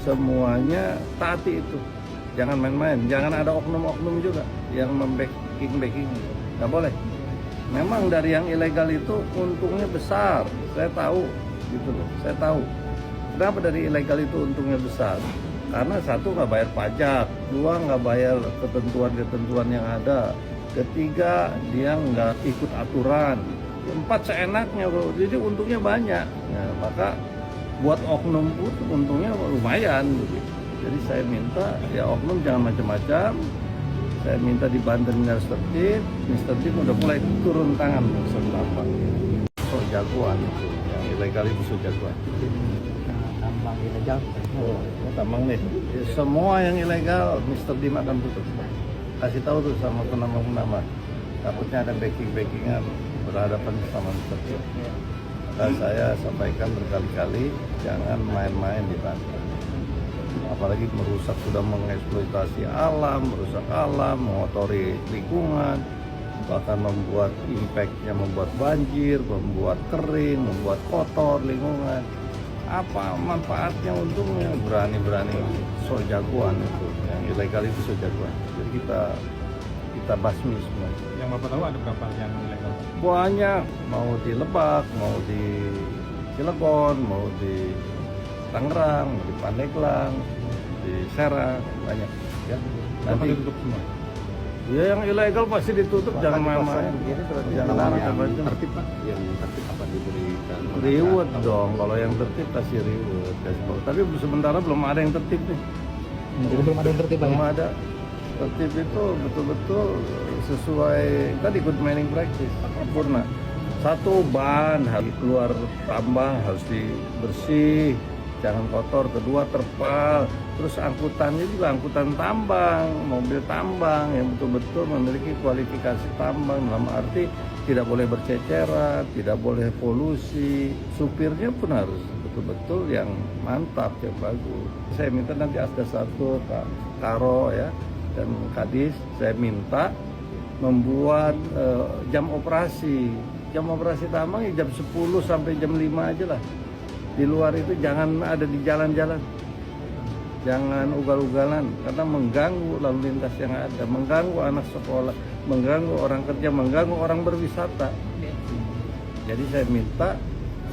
semuanya taati itu, jangan main-main, jangan ada oknum-oknum juga yang membacking, nggak boleh. Memang dari yang ilegal itu untungnya besar, saya tahu, gitu loh, saya tahu. Kenapa dari ilegal itu untungnya besar? Karena satu, nggak bayar pajak, dua, nggak bayar ketentuan-ketentuan yang ada, ketiga, dia nggak ikut aturan, empat, seenaknya bro. Jadi untungnya banyak. Nah, maka buat oknum pun untungnya lumayan gitu. Jadi saya minta ya oknum jangan macam-macam. Saya minta di Banten harus tertib. Mr. Tim udah mulai turun tangan selama so jagoan itu, yang ilegal itu so jagoan. Tambang ilegal. Tambang nih, ya, semua yang ilegal Mr. Dim akan tutup. Kasih tahu tuh sama penambang-penambang, takutnya ada backing-backingan berhadapan sama Mr. Dim. Maka saya sampaikan berkali-kali, jangan main-main di Banten. Apalagi merusak, sudah mengeksploitasi alam, merusak alam, mengotori lingkungan, bahkan membuat impactnya, membuat banjir, membuat kering, membuat kotor lingkungan. Apa manfaatnya, untungnya? Berani-berani so jagoan itu, yang ilegal itu so jagoan. Jadi kita basmi semua. Yang Bapak tahu ada berapa yang ilegal? Banyak, mau di Lebak, mau di Cilegon, mau di Tangerang, mau di Pandeglang, di Serang, banyak. Ya. Bapak Nanti ditutup semua? ya yang ilegal pasti ditutup, jangan main-main. Jangan macam-macam. tertib Pak, yang tertib apa diberikan Reward dong, kalau yang tertib pasti reward. Tapi sementara belum ada yang tertib nih. Jadi belum ada yang tertib Pak ya? Belum ada. Tertib itu betul-betul sesuai tadi good managing practice, sempurna. Satu, ban harus keluar tambah, harus dibersih, jangan kotor. Kedua, terpal. Terus angkutannya juga angkutan tambang, mobil tambang yang betul-betul memiliki kualifikasi tambang, dalam arti tidak boleh berceceran, tidak boleh polusi. Supirnya pun harus betul-betul yang mantap, yang bagus. Saya minta nanti Asda 1, Pak Karo ya, dan Kadis, saya minta membuat jam operasi tambang ya jam 10 sampai jam 5 aja lah. Di luar itu jangan ada di jalan-jalan, jangan ugal-ugalan, karena mengganggu lalu lintas yang ada, mengganggu anak sekolah, mengganggu orang kerja, mengganggu orang berwisata. Jadi saya minta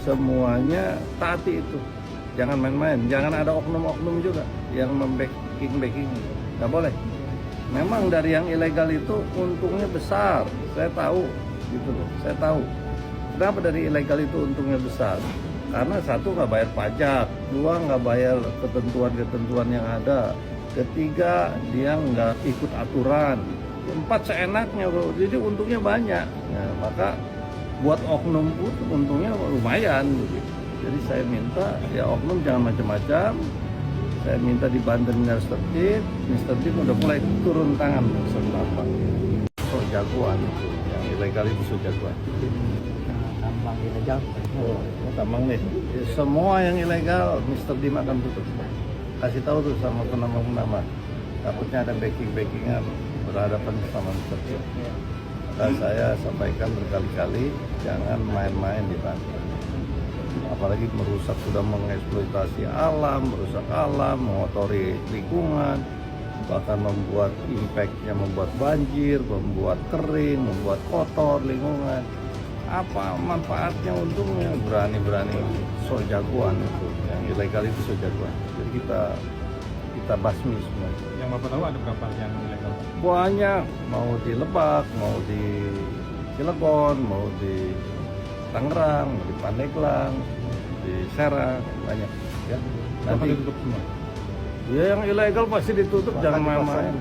semuanya taati itu, jangan main-main, jangan ada oknum-oknum juga yang membacking, nggak boleh. Memang dari yang ilegal itu untungnya besar, saya tahu, gitu loh, saya tahu. Kenapa dari ilegal itu untungnya besar? Karena satu, nggak bayar pajak, dua, nggak bayar ketentuan-ketentuan yang ada, ketiga, dia nggak ikut aturan, empat, seenaknya bro. Jadi untungnya banyak. Nah, maka buat oknum pun untungnya lumayan gitu. Jadi saya minta ya oknum jangan macam-macam. Saya minta di Banten harus tertib. Mr. Tim udah mulai turun tangan selama so jagoan itu, yang ilegal itu so jagoan. Tambang ilegal. Tambang nih, ya, semua yang ilegal Mr. Dim akan tutup. Kasih tahu tuh sama penambang-penambang, takutnya ada backing-backingan berhadapan sama Mr. Dan saya sampaikan berkali-kali, jangan main-main di Banten. Apalagi sudah mengeksploitasi alam, merusak alam, mengotori lingkungan, bahkan membuat impact-nya, membuat banjir, membuat kering, membuat kotor lingkungan. Apa manfaatnya, untungnya? Berani-berani so jagoan itu, yang ilegal itu so jagoan. Jadi kita basmi semua. Yang Bapak tahu ada berapa yang ilegal? Banyak, mau di Lebak, mau di Cilegon, mau di Tangerang, mau di Pandeglang, di Serang, banyak ya. Bapak Nanti ditutup semua? ya yang ilegal pasti ditutup, jangan main-main.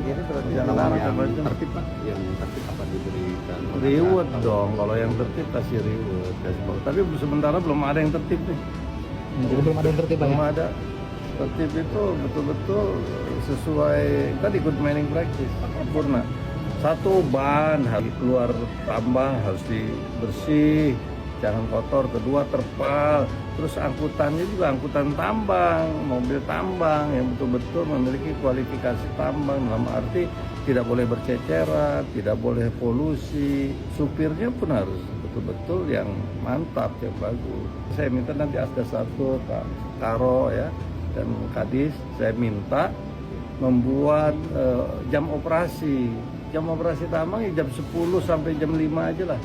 Jangan macam-macam. tertib Pak, yang tertib apa diberikan Reward dong, kalau yang tertib kasih reward. Tapi sementara belum ada yang tertib nih. Jadi belum ada yang tertib Pak ya? Belum ada. Tertib itu betul-betul sesuai tadi good mining practice, sempurna. Satu, ban harus keluar tambang, harus dibersih, jangan kotor. Kedua, terpal. Terus angkutannya juga angkutan tambang, mobil tambang yang betul-betul memiliki kualifikasi tambang, dalam arti tidak boleh berceceran, tidak boleh polusi. Supirnya pun harus betul-betul yang mantap, yang bagus. Saya minta nanti Asda 1, Pak Karo ya, dan Kadis, saya minta membuat jam operasi. Jam operasi tambang ya jam 10 sampai jam 5 aja lah.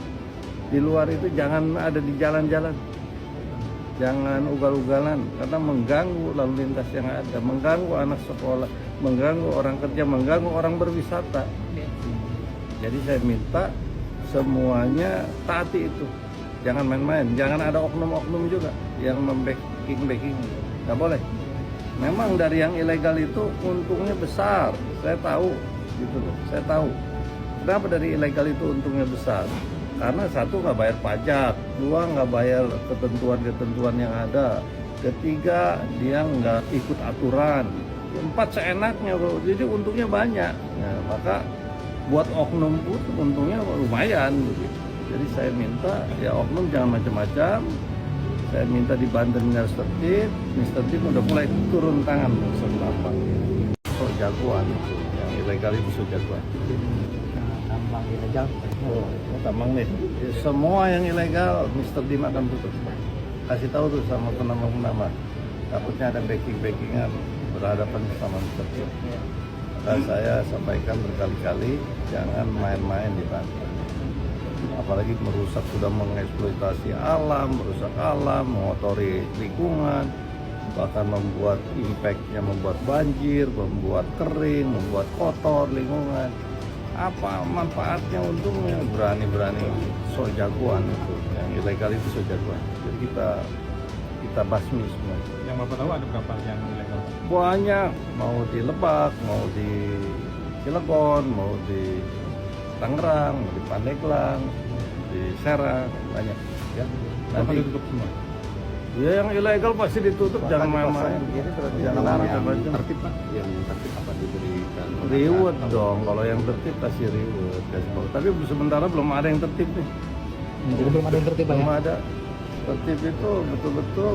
Di luar itu jangan ada di jalan-jalan. Jangan ugal-ugalan karena mengganggu lalu lintas yang ada, mengganggu anak sekolah, mengganggu orang kerja, mengganggu orang berwisata. Jadi saya minta semuanya taati itu. Jangan main-main, jangan ada oknum-oknum juga yang membacking. Nggak boleh. Memang dari yang ilegal itu untungnya besar, saya tahu, gitu loh, saya tahu. Kenapa dari ilegal itu untungnya besar? Karena satu, nggak bayar pajak, dua, nggak bayar ketentuan-ketentuan yang ada, ketiga, dia nggak ikut aturan, empat, seenaknya bro. Jadi untungnya banyak. Nah, maka buat oknum pun untungnya lumayan gitu. Jadi saya minta ya oknum jangan macam-macam. Saya minta di Banten harus tertib. Mr. Tip udah mulai turun tangan selama so jagoan itu, yang ilegal itu so jagoan. Tambang ilegal. Oh, tambang nih. Ya, semua yang ilegal Mr. Dim akan tutup. Kasih tahu tuh sama penambang-penambang. Takutnya ada backing-backingan berhadapan sama Mr. Dim. Dan saya sampaikan berkali-kali, jangan main-main di Banten. Apalagi sudah mengeksploitasi alam, merusak alam, mengotori lingkungan, bahkan membuat impact-nya, membuat banjir, membuat kering, membuat kotor lingkungan. Apa manfaatnya, untungnya? Berani-berani so jagoan itu, yang ilegal itu so jagoan. Jadi kita basmi semua. Yang Bapak tahu ada berapa yang ilegal? Banyak, mau di Lebak, mau di Cilegon, mau di Tangerang, mau di Pandeglang, di Serang, banyak ya. Bapak Nanti ditutup semua? ya yang ilegal pasti ditutup, jangan main-main. Jangan macam-macam. tertib Pak, yang tertib apa diberikan Reward dong, kalau yang tertib kasih reward. Tapi sementara belum ada yang tertib nih. Jadi belum ada yang tertib Pak ya? Belum ada. Tertib itu betul-betul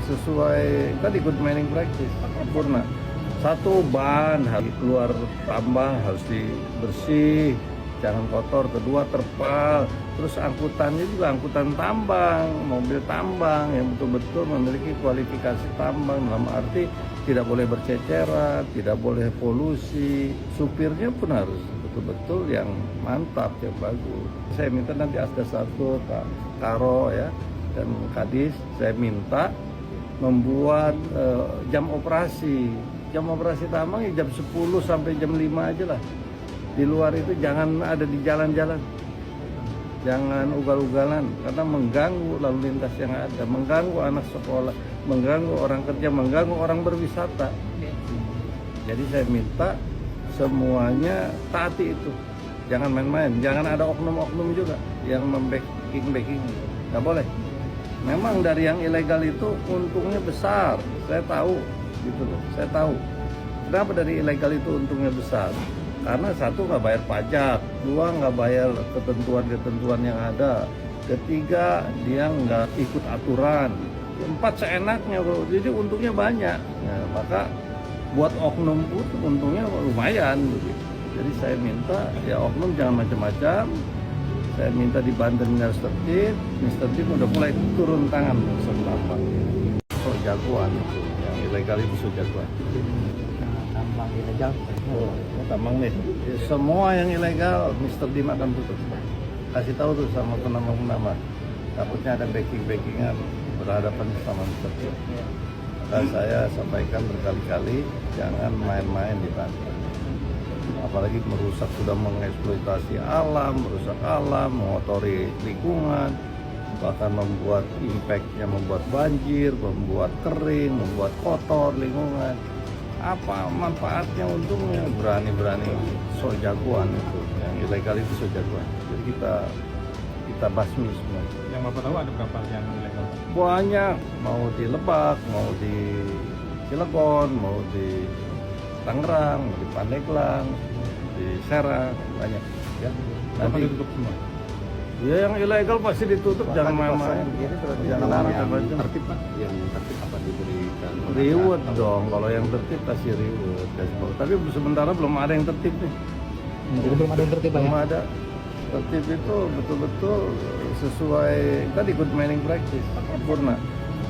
sesuai tadi good mining practice, sempurna. Satu, ban harus keluar tambang, harus dibersih, jangan kotor. Kedua, terpal. Terus angkutannya juga angkutan tambang, mobil tambang yang betul-betul memiliki kualifikasi tambang, dalam arti tidak boleh berceceran, tidak boleh polusi. Supirnya pun harus betul-betul yang mantap, yang bagus. Saya minta nanti Asda 1, Pak Karo ya, dan Kadis, saya minta membuat jam operasi. Jam operasi tambang ya jam 10 sampai jam 5 aja lah. Di luar itu jangan ada di jalan-jalan. Jangan ugal-ugalan karena mengganggu lalu lintas yang ada, mengganggu anak sekolah, mengganggu orang kerja, mengganggu orang berwisata. Jadi saya minta semuanya taati itu. Jangan main-main, jangan ada oknum-oknum juga yang membacking. Nggak boleh. Memang dari yang ilegal itu untungnya besar, saya tahu, gitu loh, saya tahu. Kenapa dari ilegal itu untungnya besar? Karena satu, nggak bayar pajak, dua, nggak bayar ketentuan-ketentuan yang ada, ketiga, dia nggak ikut aturan, empat, seenaknya bro. Jadi untungnya banyak. Nah, maka buat oknum pun untungnya lumayan gitu. Jadi saya minta ya oknum jangan macam-macam. Saya minta di Banten harus tertib. Mr. Tib udah mulai turun tangan selama so jagoan itu yang ilegal itu so jagoan. Tambang ilegal. Tambang nih. Ya, semua yang ilegal Mr. Dim akan tutup. Kasih tahu tuh sama penambang-penambang. Takutnya ada backing-backingan berhadapan sama Mr. Dim. Dan saya sampaikan berkali-kali jangan main-main di Banten. Apalagi merusak, sudah mengeksploitasi alam, merusak alam, mengotori lingkungan, bahkan membuat impactnya, membuat banjir, membuat kering, membuat kotor lingkungan. Apa manfaatnya, untungnya? Berani-berani so jagoan itu, yang ilegal itu so jagoan. Jadi kita basmi semua. Yang Bapak tahu ada berapa yang ilegal? Banyak, mau di Lebak, mau di Cilegon, mau di Tangerang, mau di Pandeglang, di Serang, banyak. Ya. Bapak Nanti ditutup semua. ya yang ilegal pasti ditutup, jangan main-main. Jangan macam-macam. tertib Pak, yang tertib apa diberikan Reward dong, kalau yang tertib kasih reward. Tapi sementara belum ada yang tertib nih. Jadi belum ada yang tertib Pak ya? Belum ada. Tertib itu betul-betul sesuai tadi good mining practice, sempurna.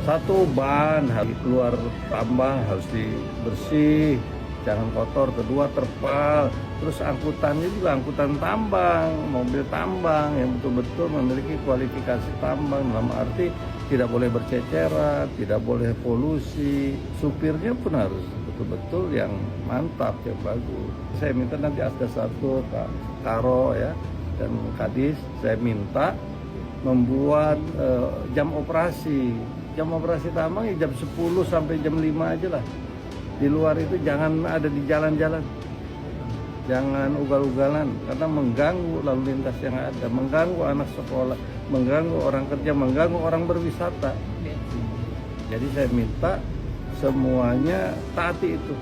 Satu, ban harus keluar tambah, harus dibersih, jangan kotor. Kedua, terpal. Terus angkutannya juga angkutan tambang, mobil tambang yang betul-betul memiliki kualifikasi tambang, dalam arti tidak boleh berceceran, tidak boleh polusi. Supirnya pun harus betul-betul yang mantap, yang bagus. Saya minta nanti Asda 1, Pak Karo ya, dan Kadis, saya minta membuat jam operasi tambang ya jam 10 sampai jam 5 aja lah. Di luar itu jangan ada di jalan-jalan, jangan ugal-ugalan, karena mengganggu lalu lintas yang ada, mengganggu anak sekolah, mengganggu orang kerja, mengganggu orang berwisata. Jadi saya minta semuanya taati itu,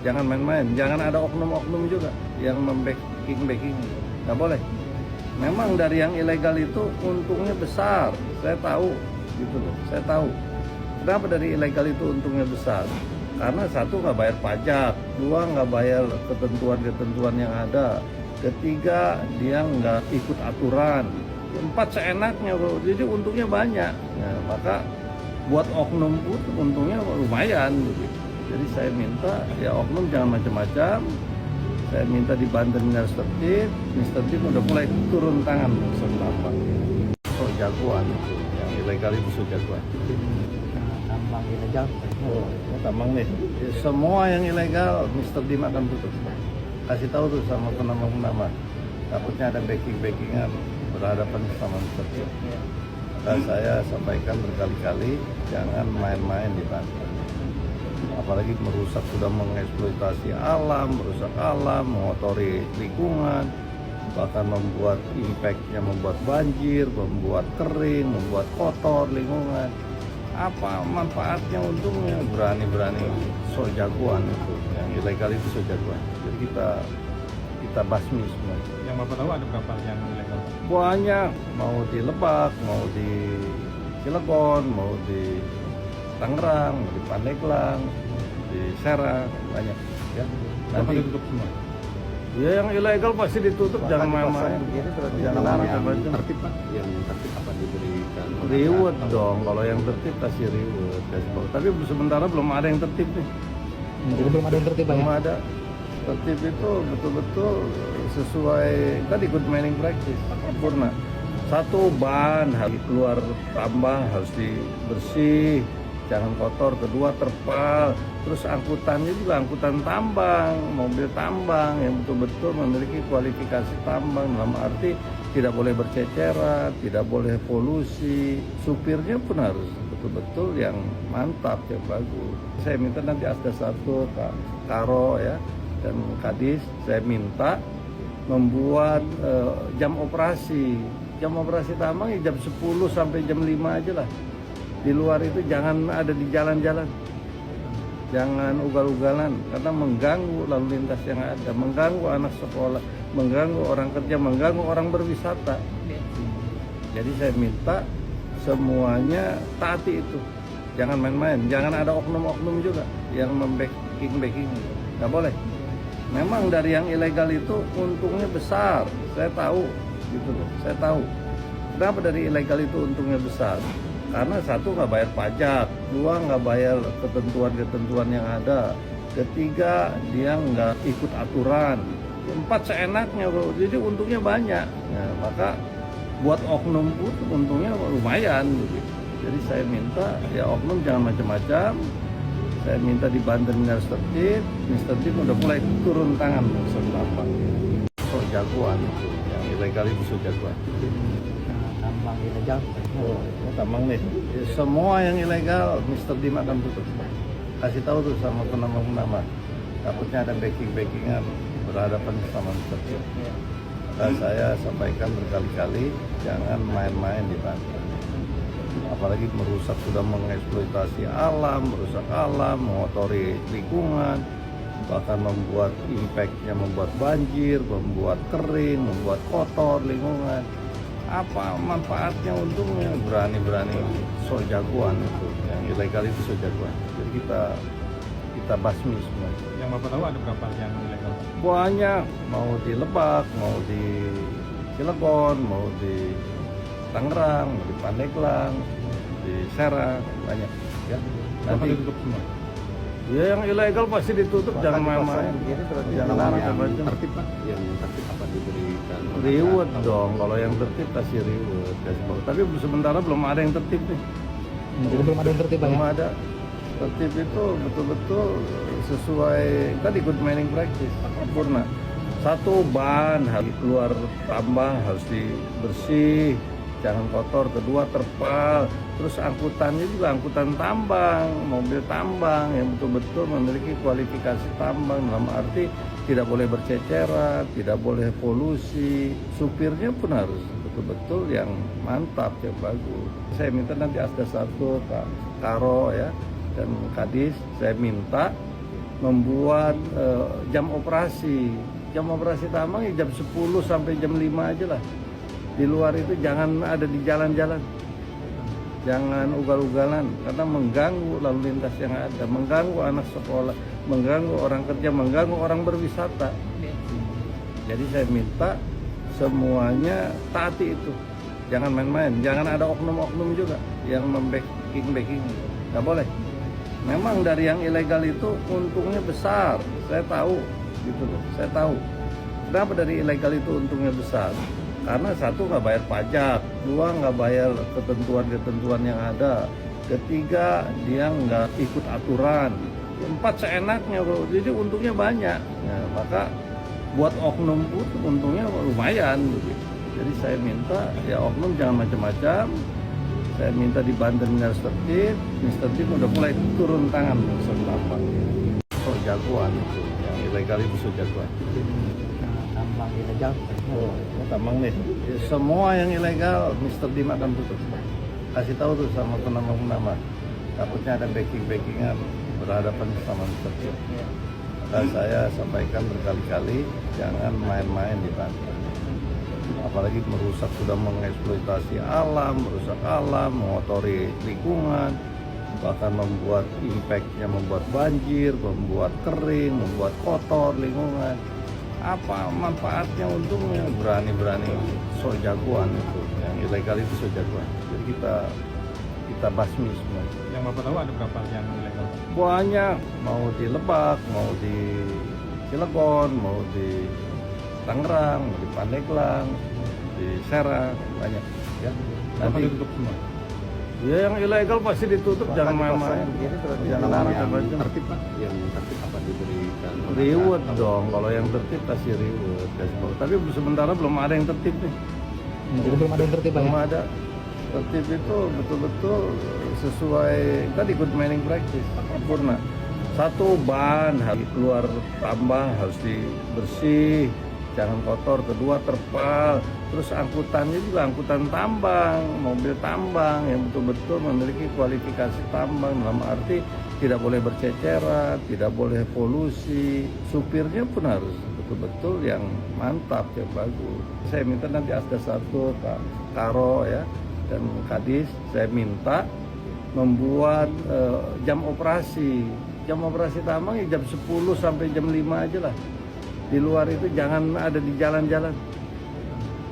jangan main-main, jangan ada oknum-oknum juga yang membacking, nggak boleh. Memang dari yang ilegal itu untungnya besar, saya tahu gitu loh, saya tahu. Kenapa dari ilegal itu untungnya besar? Karena satu, nggak bayar pajak, dua, nggak bayar ketentuan-ketentuan yang ada, ketiga, dia nggak ikut aturan, empat, seenaknya bro. Jadi untungnya banyak. Nah, maka buat oknum pun untungnya lumayan gitu. Jadi saya minta ya oknum jangan macam-macam. Saya minta di Banten harus tertib. Mr. Tib udah mulai turun tangan selama so jagoan itu, yang ilegal itu so jagoan. Tambang ilegal. Tambang nih. Ya, semua yang ilegal Mr. Dim akan tutup. Kasih tahu tuh sama penambang-penambang. Takutnya ada backing-backingan berhadapan sama Mr. Dim. Dan saya sampaikan berkali-kali jangan main-main di Banten. Apalagi merusak, sudah mengeksploitasi alam, merusak alam, mengotori lingkungan, bahkan membuat impactnya, membuat banjir, membuat kering, membuat kotor lingkungan. Apa manfaatnya, untungnya? Berani-berani so jagoan itu, yang ilegal itu so jagoan. Jadi kita basmi semua. Yang Bapak tahu ada berapa yang ilegal? Banyak, mau di Lebak, mau di Cilegon, mau di Tangerang, mau di Pandeglang, di Serang, banyak. Ya. Bapak Nanti ditutup semua. ya yang ilegal pasti ditutup, jangan main-main. Jangan yang macam-macam. tertib Pak, yang tertib apa diberikan Reward dong, kalau yang tertib kasih reward. Tapi sementara belum ada yang tertib nih. Jadi belum ada yang tertib Pak ya? Belum ada. Tertib itu betul-betul sesuai tadi good mining practice, sempurna. Satu, ban harus keluar tambah, harus dibersih, jangan kotor. Kedua, terpal. Terus angkutannya juga angkutan tambang, mobil tambang yang betul-betul memiliki kualifikasi tambang, dalam arti tidak boleh berceceran, tidak boleh polusi. Supirnya pun harus betul-betul yang mantap, yang bagus. Saya minta nanti Asda 1, Pak Karo ya, dan Kadis, saya minta membuat jam operasi tambang ya jam 10 sampai jam 5 aja lah. Di luar itu jangan ada di jalan-jalan, jangan ugal-ugalan, karena mengganggu lalu lintas yang ada, mengganggu anak sekolah, mengganggu orang kerja, mengganggu orang berwisata. Jadi saya minta semuanya taati itu, jangan main-main, jangan ada oknum-oknum juga yang backing, nggak boleh. Memang dari yang ilegal itu untungnya besar, saya tahu, gitu loh, saya tahu. Kenapa dari ilegal itu untungnya besar? Karena satu nggak bayar pajak, dua nggak bayar ketentuan-ketentuan yang ada, ketiga dia nggak ikut aturan, empat seenaknya bro. Jadi untungnya banyak. Nah, maka buat oknum pun untungnya lumayan. Gitu. Jadi saya minta ya oknum jangan macam-macam. Saya minta di Banten harus tertib. Mr. Tim udah mulai turun tangan selama so jagoan itu, yang ilegal itu so jagoan. Tambang ilegal. Oh, tambang nih. Ya, semua yang ilegal Mr. Dim akan tutup. Kasih tahu tuh sama penambang-penambang. Takutnya ada backing-backingan berhadapan sama Mr. Dim. Maka saya sampaikan berkali-kali jangan main-main di Banten. Apalagi merusak, sudah mengeksploitasi alam, merusak alam, mengotori lingkungan, bahkan membuat impactnya, membuat banjir, membuat kering, membuat kotor lingkungan. Apa manfaatnya, untungnya? Berani-berani so jagoan itu, yang ilegal itu so jagoan. Jadi kita basmi semua. Yang Bapak tahu ada berapa yang ilegal? Banyak, mau di Lebak, mau di Cilegon, mau di Tangerang, mau di Pandeglang, di Serang, banyak. Ya, Bapak nanti ditutup semua? ya yang ilegal pasti ditutup, jangan main-main. Jangan macam-macam. tertib Pak, yang tertib apa diberikan Reward dong, kalau yang tertib kasih reward, kasih bagus. Tapi sementara belum ada yang tertib nih. Jadi belum ada yang tertib Pak ya? Belum ada. Tertib itu betul-betul sesuai tadi good mining practice, sempurna. Satu, ban harus keluar tambah, harus dibersih, jangan kotor. Kedua, terpal. Terus angkutannya juga angkutan tambang, mobil tambang yang betul-betul memiliki kualifikasi tambang, dalam arti tidak boleh berceceran, tidak boleh polusi. Supirnya pun harus betul-betul yang mantap, yang bagus. Saya minta nanti Asda 1, Pak Karo ya, dan Kadis, saya minta membuat jam operasi. Jam operasi tambang ya jam 10 sampai jam 5 aja lah. Di luar itu jangan ada di jalan-jalan. Jangan ugal-ugalan karena mengganggu lalu lintas yang ada, mengganggu anak sekolah, mengganggu orang kerja, mengganggu orang berwisata. Jadi saya minta semuanya taati itu. Jangan main-main, jangan ada oknum-oknum juga yang membacking, nggak boleh. Memang dari yang ilegal itu untungnya besar, saya tahu, gitu loh, saya tahu. Kenapa dari ilegal itu untungnya besar? Karena satu nggak bayar pajak, dua nggak bayar ketentuan-ketentuan yang ada, ketiga dia nggak ikut aturan, empat seenaknya bro. Jadi untungnya banyak. Nah, maka buat oknum pun untungnya lumayan. Gitu. Jadi saya minta ya oknum jangan macam-macam. Saya minta di Banten harus tertib. Mr. Tim udah mulai turun tangan selama so jagoan itu, yang ilegal itu so jagoan. Tambang ilegal. Oh, tambang nih. Ya, semua yang ilegal Mr. Dim akan tutup. Kasih tahu tuh sama penambang-penambang. Takutnya ada backing-backingan berhadapan sama Mr. Dim. Maka saya sampaikan berkali-kali jangan main-main di Banten. Apalagi merusak, sudah mengeksploitasi alam, merusak alam, mengotori lingkungan, bahkan membuat impactnya, membuat banjir, membuat kering, membuat kotor lingkungan. Apa manfaatnya, untungnya? Berani-berani so jagoan itu, yang ilegal itu so jagoan. Jadi kita basmi semua. Yang Bapak tahu ada berapa yang ilegal? Banyak, mau di Lebak, mau di Cilegon, mau di Tangerang, mau di Pandeglang, di Serang, banyak. Ya, Bapak nanti ditutup semua? ya yang ilegal pasti ditutup, jangan main-main. Jangan macam-macam. tertib Pak, yang tertib apa diberikan Reward dong, kalau yang tertib kasih reward, kasih bagus. Tapi sementara belum ada yang tertib nih. Jadi belum ada yang tertib Pak ya? Belum ada. Tertib itu betul-betul sesuai tadi good mining practice, sempurna. Satu, ban harus keluar tambah, harus dibersih, jangan kotor. Kedua, terpal. Terus angkutannya juga angkutan tambang, mobil tambang yang betul-betul memiliki kualifikasi tambang, dalam arti tidak boleh berceceran, tidak boleh polusi. Supirnya pun harus betul-betul yang mantap, yang bagus. Saya minta nanti Asda 1, Pak Karo ya, dan Kadis, saya minta membuat jam operasi. jam operasi tambang ya jam 10 sampai jam 5 aja lah. Di luar itu jangan ada di jalan-jalan.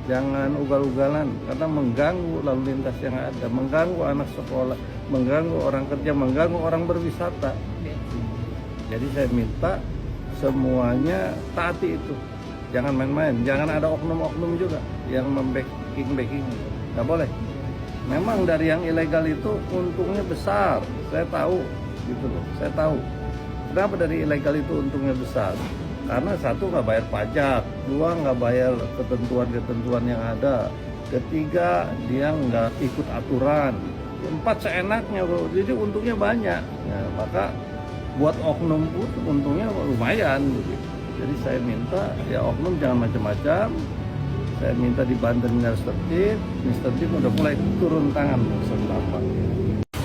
Jangan ugal-ugalan karena mengganggu lalu lintas yang ada, mengganggu anak sekolah, mengganggu orang kerja, mengganggu orang berwisata. Jadi saya minta semuanya taati itu. Jangan main-main, jangan ada oknum-oknum juga yang membacking. Nggak boleh. Memang dari yang ilegal itu untungnya besar, saya tahu gitu loh, saya tahu. Kenapa dari ilegal itu untungnya besar? Karena satu nggak bayar pajak, dua nggak bayar ketentuan-ketentuan yang ada, ketiga dia nggak ikut aturan, empat seenaknya bro, jadi untungnya banyak. Nah, maka buat oknum pun untungnya lumayan gitu. Jadi saya minta ya oknum jangan macam-macam. Saya minta di Banten harus tertib. Mr. Tim udah mulai turun tangan apa.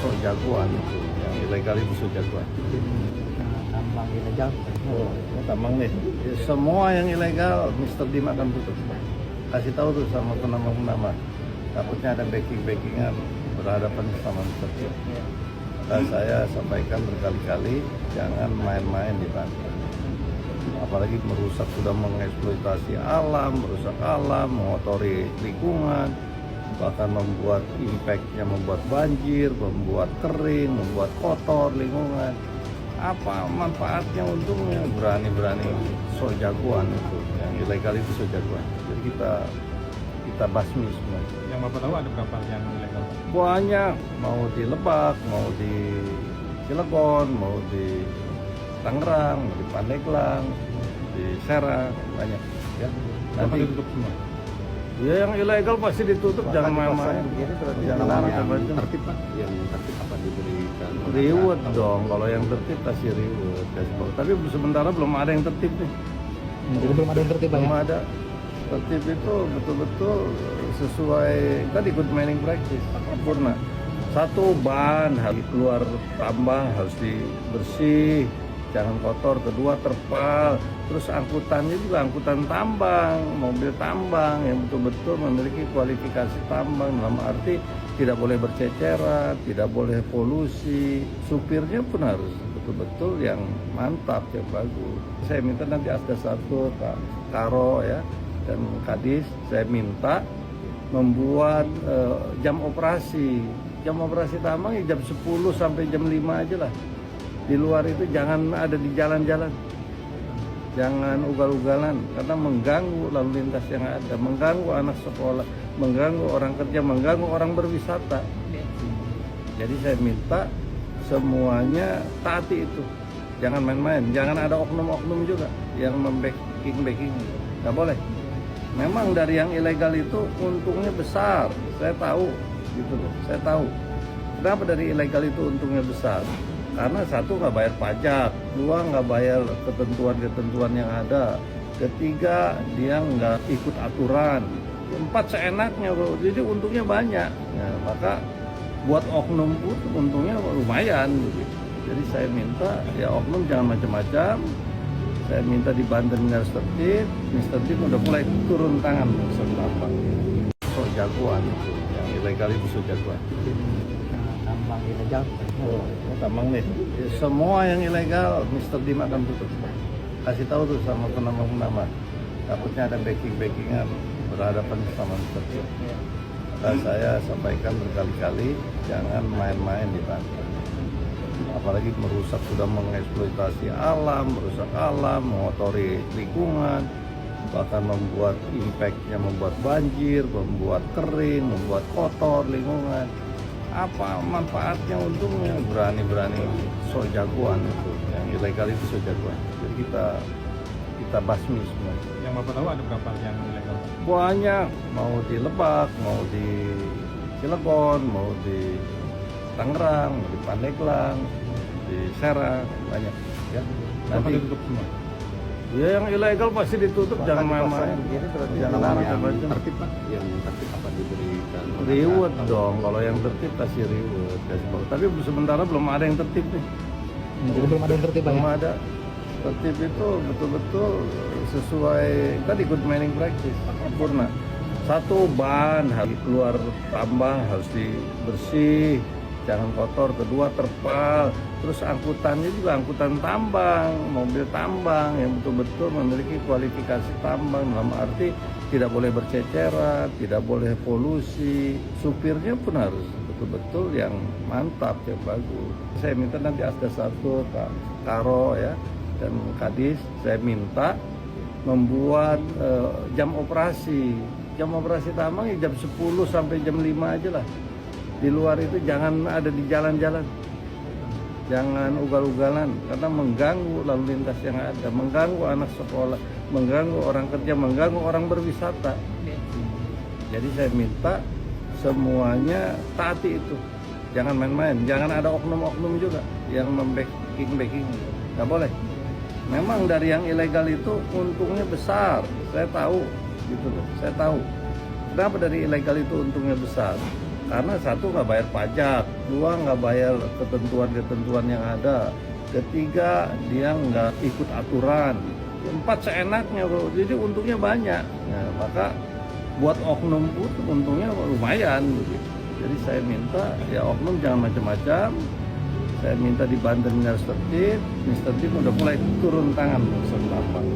So jagoan itu, yang ilegal itu so jagoan. Tambang ilegal. Oh, tambang nih. Ya, semua yang ilegal Mr. Dim akan tutup. Kasih tahu tuh sama penambang-penambang. Takutnya ada backing-backingan berhadapan sama Mr. Dim. Dan saya sampaikan berkali-kali jangan main-main di Banten. Apalagi sudah mengeksploitasi alam, merusak alam, mengotori lingkungan, bahkan membuat impactnya, membuat banjir, membuat kering, membuat kotor lingkungan. Apa manfaatnya, untungnya? Berani-berani so jagoan itu, yang ilegal itu so jagoan. Jadi kita basmi semua. Yang Bapak tahu ada berapa yang ilegal? Banyak, mau di Lebak, mau di Cilegon, mau di Tangerang, mau di Pandeglang, di Serang, banyak ya. Bapak Nanti ditutup semua? ya yang ilegal pasti ditutup, jangan main-main. Jangan yang macam-macam. tertib Pak, yang tertib apa diberikan Reward dong, kalau yang tertib kasih reward. Tapi sementara belum ada yang tertib nih. Jadi belum ada yang tertib Pak ya? Belum ada. Tertib itu betul-betul sesuai tadi good mining practice, sempurna. Satu, ban harus keluar tambang harus dibersih, jangan kotor. Kedua, terpal. Terus angkutannya juga angkutan tambang, mobil tambang yang betul-betul memiliki kualifikasi tambang, dalam arti tidak boleh berceceran, tidak boleh polusi. Supirnya pun harus betul-betul yang mantap, yang bagus. Saya minta nanti Asda 1, Pak Karo ya, dan Kadis, saya minta membuat jam operasi. Jam operasi tambang ya jam 10 sampai jam 5 aja lah. Di luar itu jangan ada di jalan-jalan. Jangan ugal-ugalan karena mengganggu lalu lintas yang ada, mengganggu anak sekolah, mengganggu orang kerja, mengganggu orang berwisata. Jadi saya minta semuanya taati itu. Jangan main-main, jangan ada oknum-oknum juga yang membacking. Nggak boleh. Memang dari yang ilegal itu untungnya besar, saya tahu gitu loh, saya tahu. Kenapa dari ilegal itu untungnya besar? Karena satu nggak bayar pajak, dua nggak bayar ketentuan-ketentuan yang ada, ketiga dia nggak ikut aturan, empat seenaknya bro, jadi untungnya banyak. Nah, maka buat oknum pun untungnya lumayan gitu. Jadi saya minta ya oknum jangan macam-macam. Saya minta di Banten harus tertib. Mr. Tim udah mulai turun tangan apa. So jagoan itu, yang ilegal itu so jagoan. Tambang ilegal. Oh, tambang nih. Ya, semua yang ilegal Mr. Dim akan tutup. Kasih tahu tuh sama penambang-penambang. Takutnya ada backing-backingan berhadapan sama Mr. Dim. Dan saya sampaikan berkali-kali jangan main-main di Banten. Apalagi sudah mengeksploitasi alam, merusak alam, mengotori lingkungan, bahkan membuat impactnya, membuat banjir, membuat kering, membuat kotor lingkungan. Apa manfaatnya, untungnya? Berani-berani so jagoan itu, yang ilegal itu so jagoan. Jadi kita basmi semua. Yang Bapak tahu ada berapa yang ilegal? Banyak, mau di Lebak, mau di Cilegon, mau di Tangerang, mau di Pandeglang, di Serang, banyak ya. Bapak Nanti ditutup semua? ya yang ilegal pasti ditutup, jangan main-main. Jangan yang macam-macam. tertib Pak, yang tertib apa diberikan Reward dong, kalau yang tertib kasih reward. Tapi sementara belum ada yang tertib nih. Jadi belum ada yang tertib Pak ya? Belum ada. Tertib itu betul-betul sesuai tadi good mining practice, sempurna. Satu, ban harus keluar tambang harus dibersih, jangan kotor. Kedua, terpal. Terus angkutannya juga angkutan tambang, mobil tambang yang betul-betul memiliki kualifikasi tambang, dalam arti tidak boleh berceceran, tidak boleh polusi. Supirnya pun harus betul-betul yang mantap, yang bagus. Saya minta nanti Asda 1, Kak Karo ya, dan Kadis, saya minta membuat jam operasi. Jam operasi tambang ya jam 10 sampai jam 5 aja lah. Di luar itu jangan ada di jalan-jalan. Jangan ugal-ugalan karena mengganggu lalu lintas yang ada, mengganggu anak sekolah, mengganggu orang kerja, mengganggu orang berwisata. Jadi saya minta semuanya taati itu. Jangan main-main, jangan ada oknum-oknum juga yang membacking, nggak boleh. Memang dari yang ilegal itu untungnya besar, saya tahu, gitu loh, saya tahu. Kenapa dari ilegal itu untungnya besar? Karena satu, nggak bayar pajak, dua, nggak bayar ketentuan-ketentuan yang ada, ketiga, dia nggak ikut aturan, empat, seenaknya bro. Jadi untungnya banyak. Nah, maka buat oknum pun untungnya lumayan gitu. Jadi saya minta ya oknum jangan macam-macam. Saya minta di Banten harus tertib. Mr. Tim udah mulai turun tangan urusan tambang.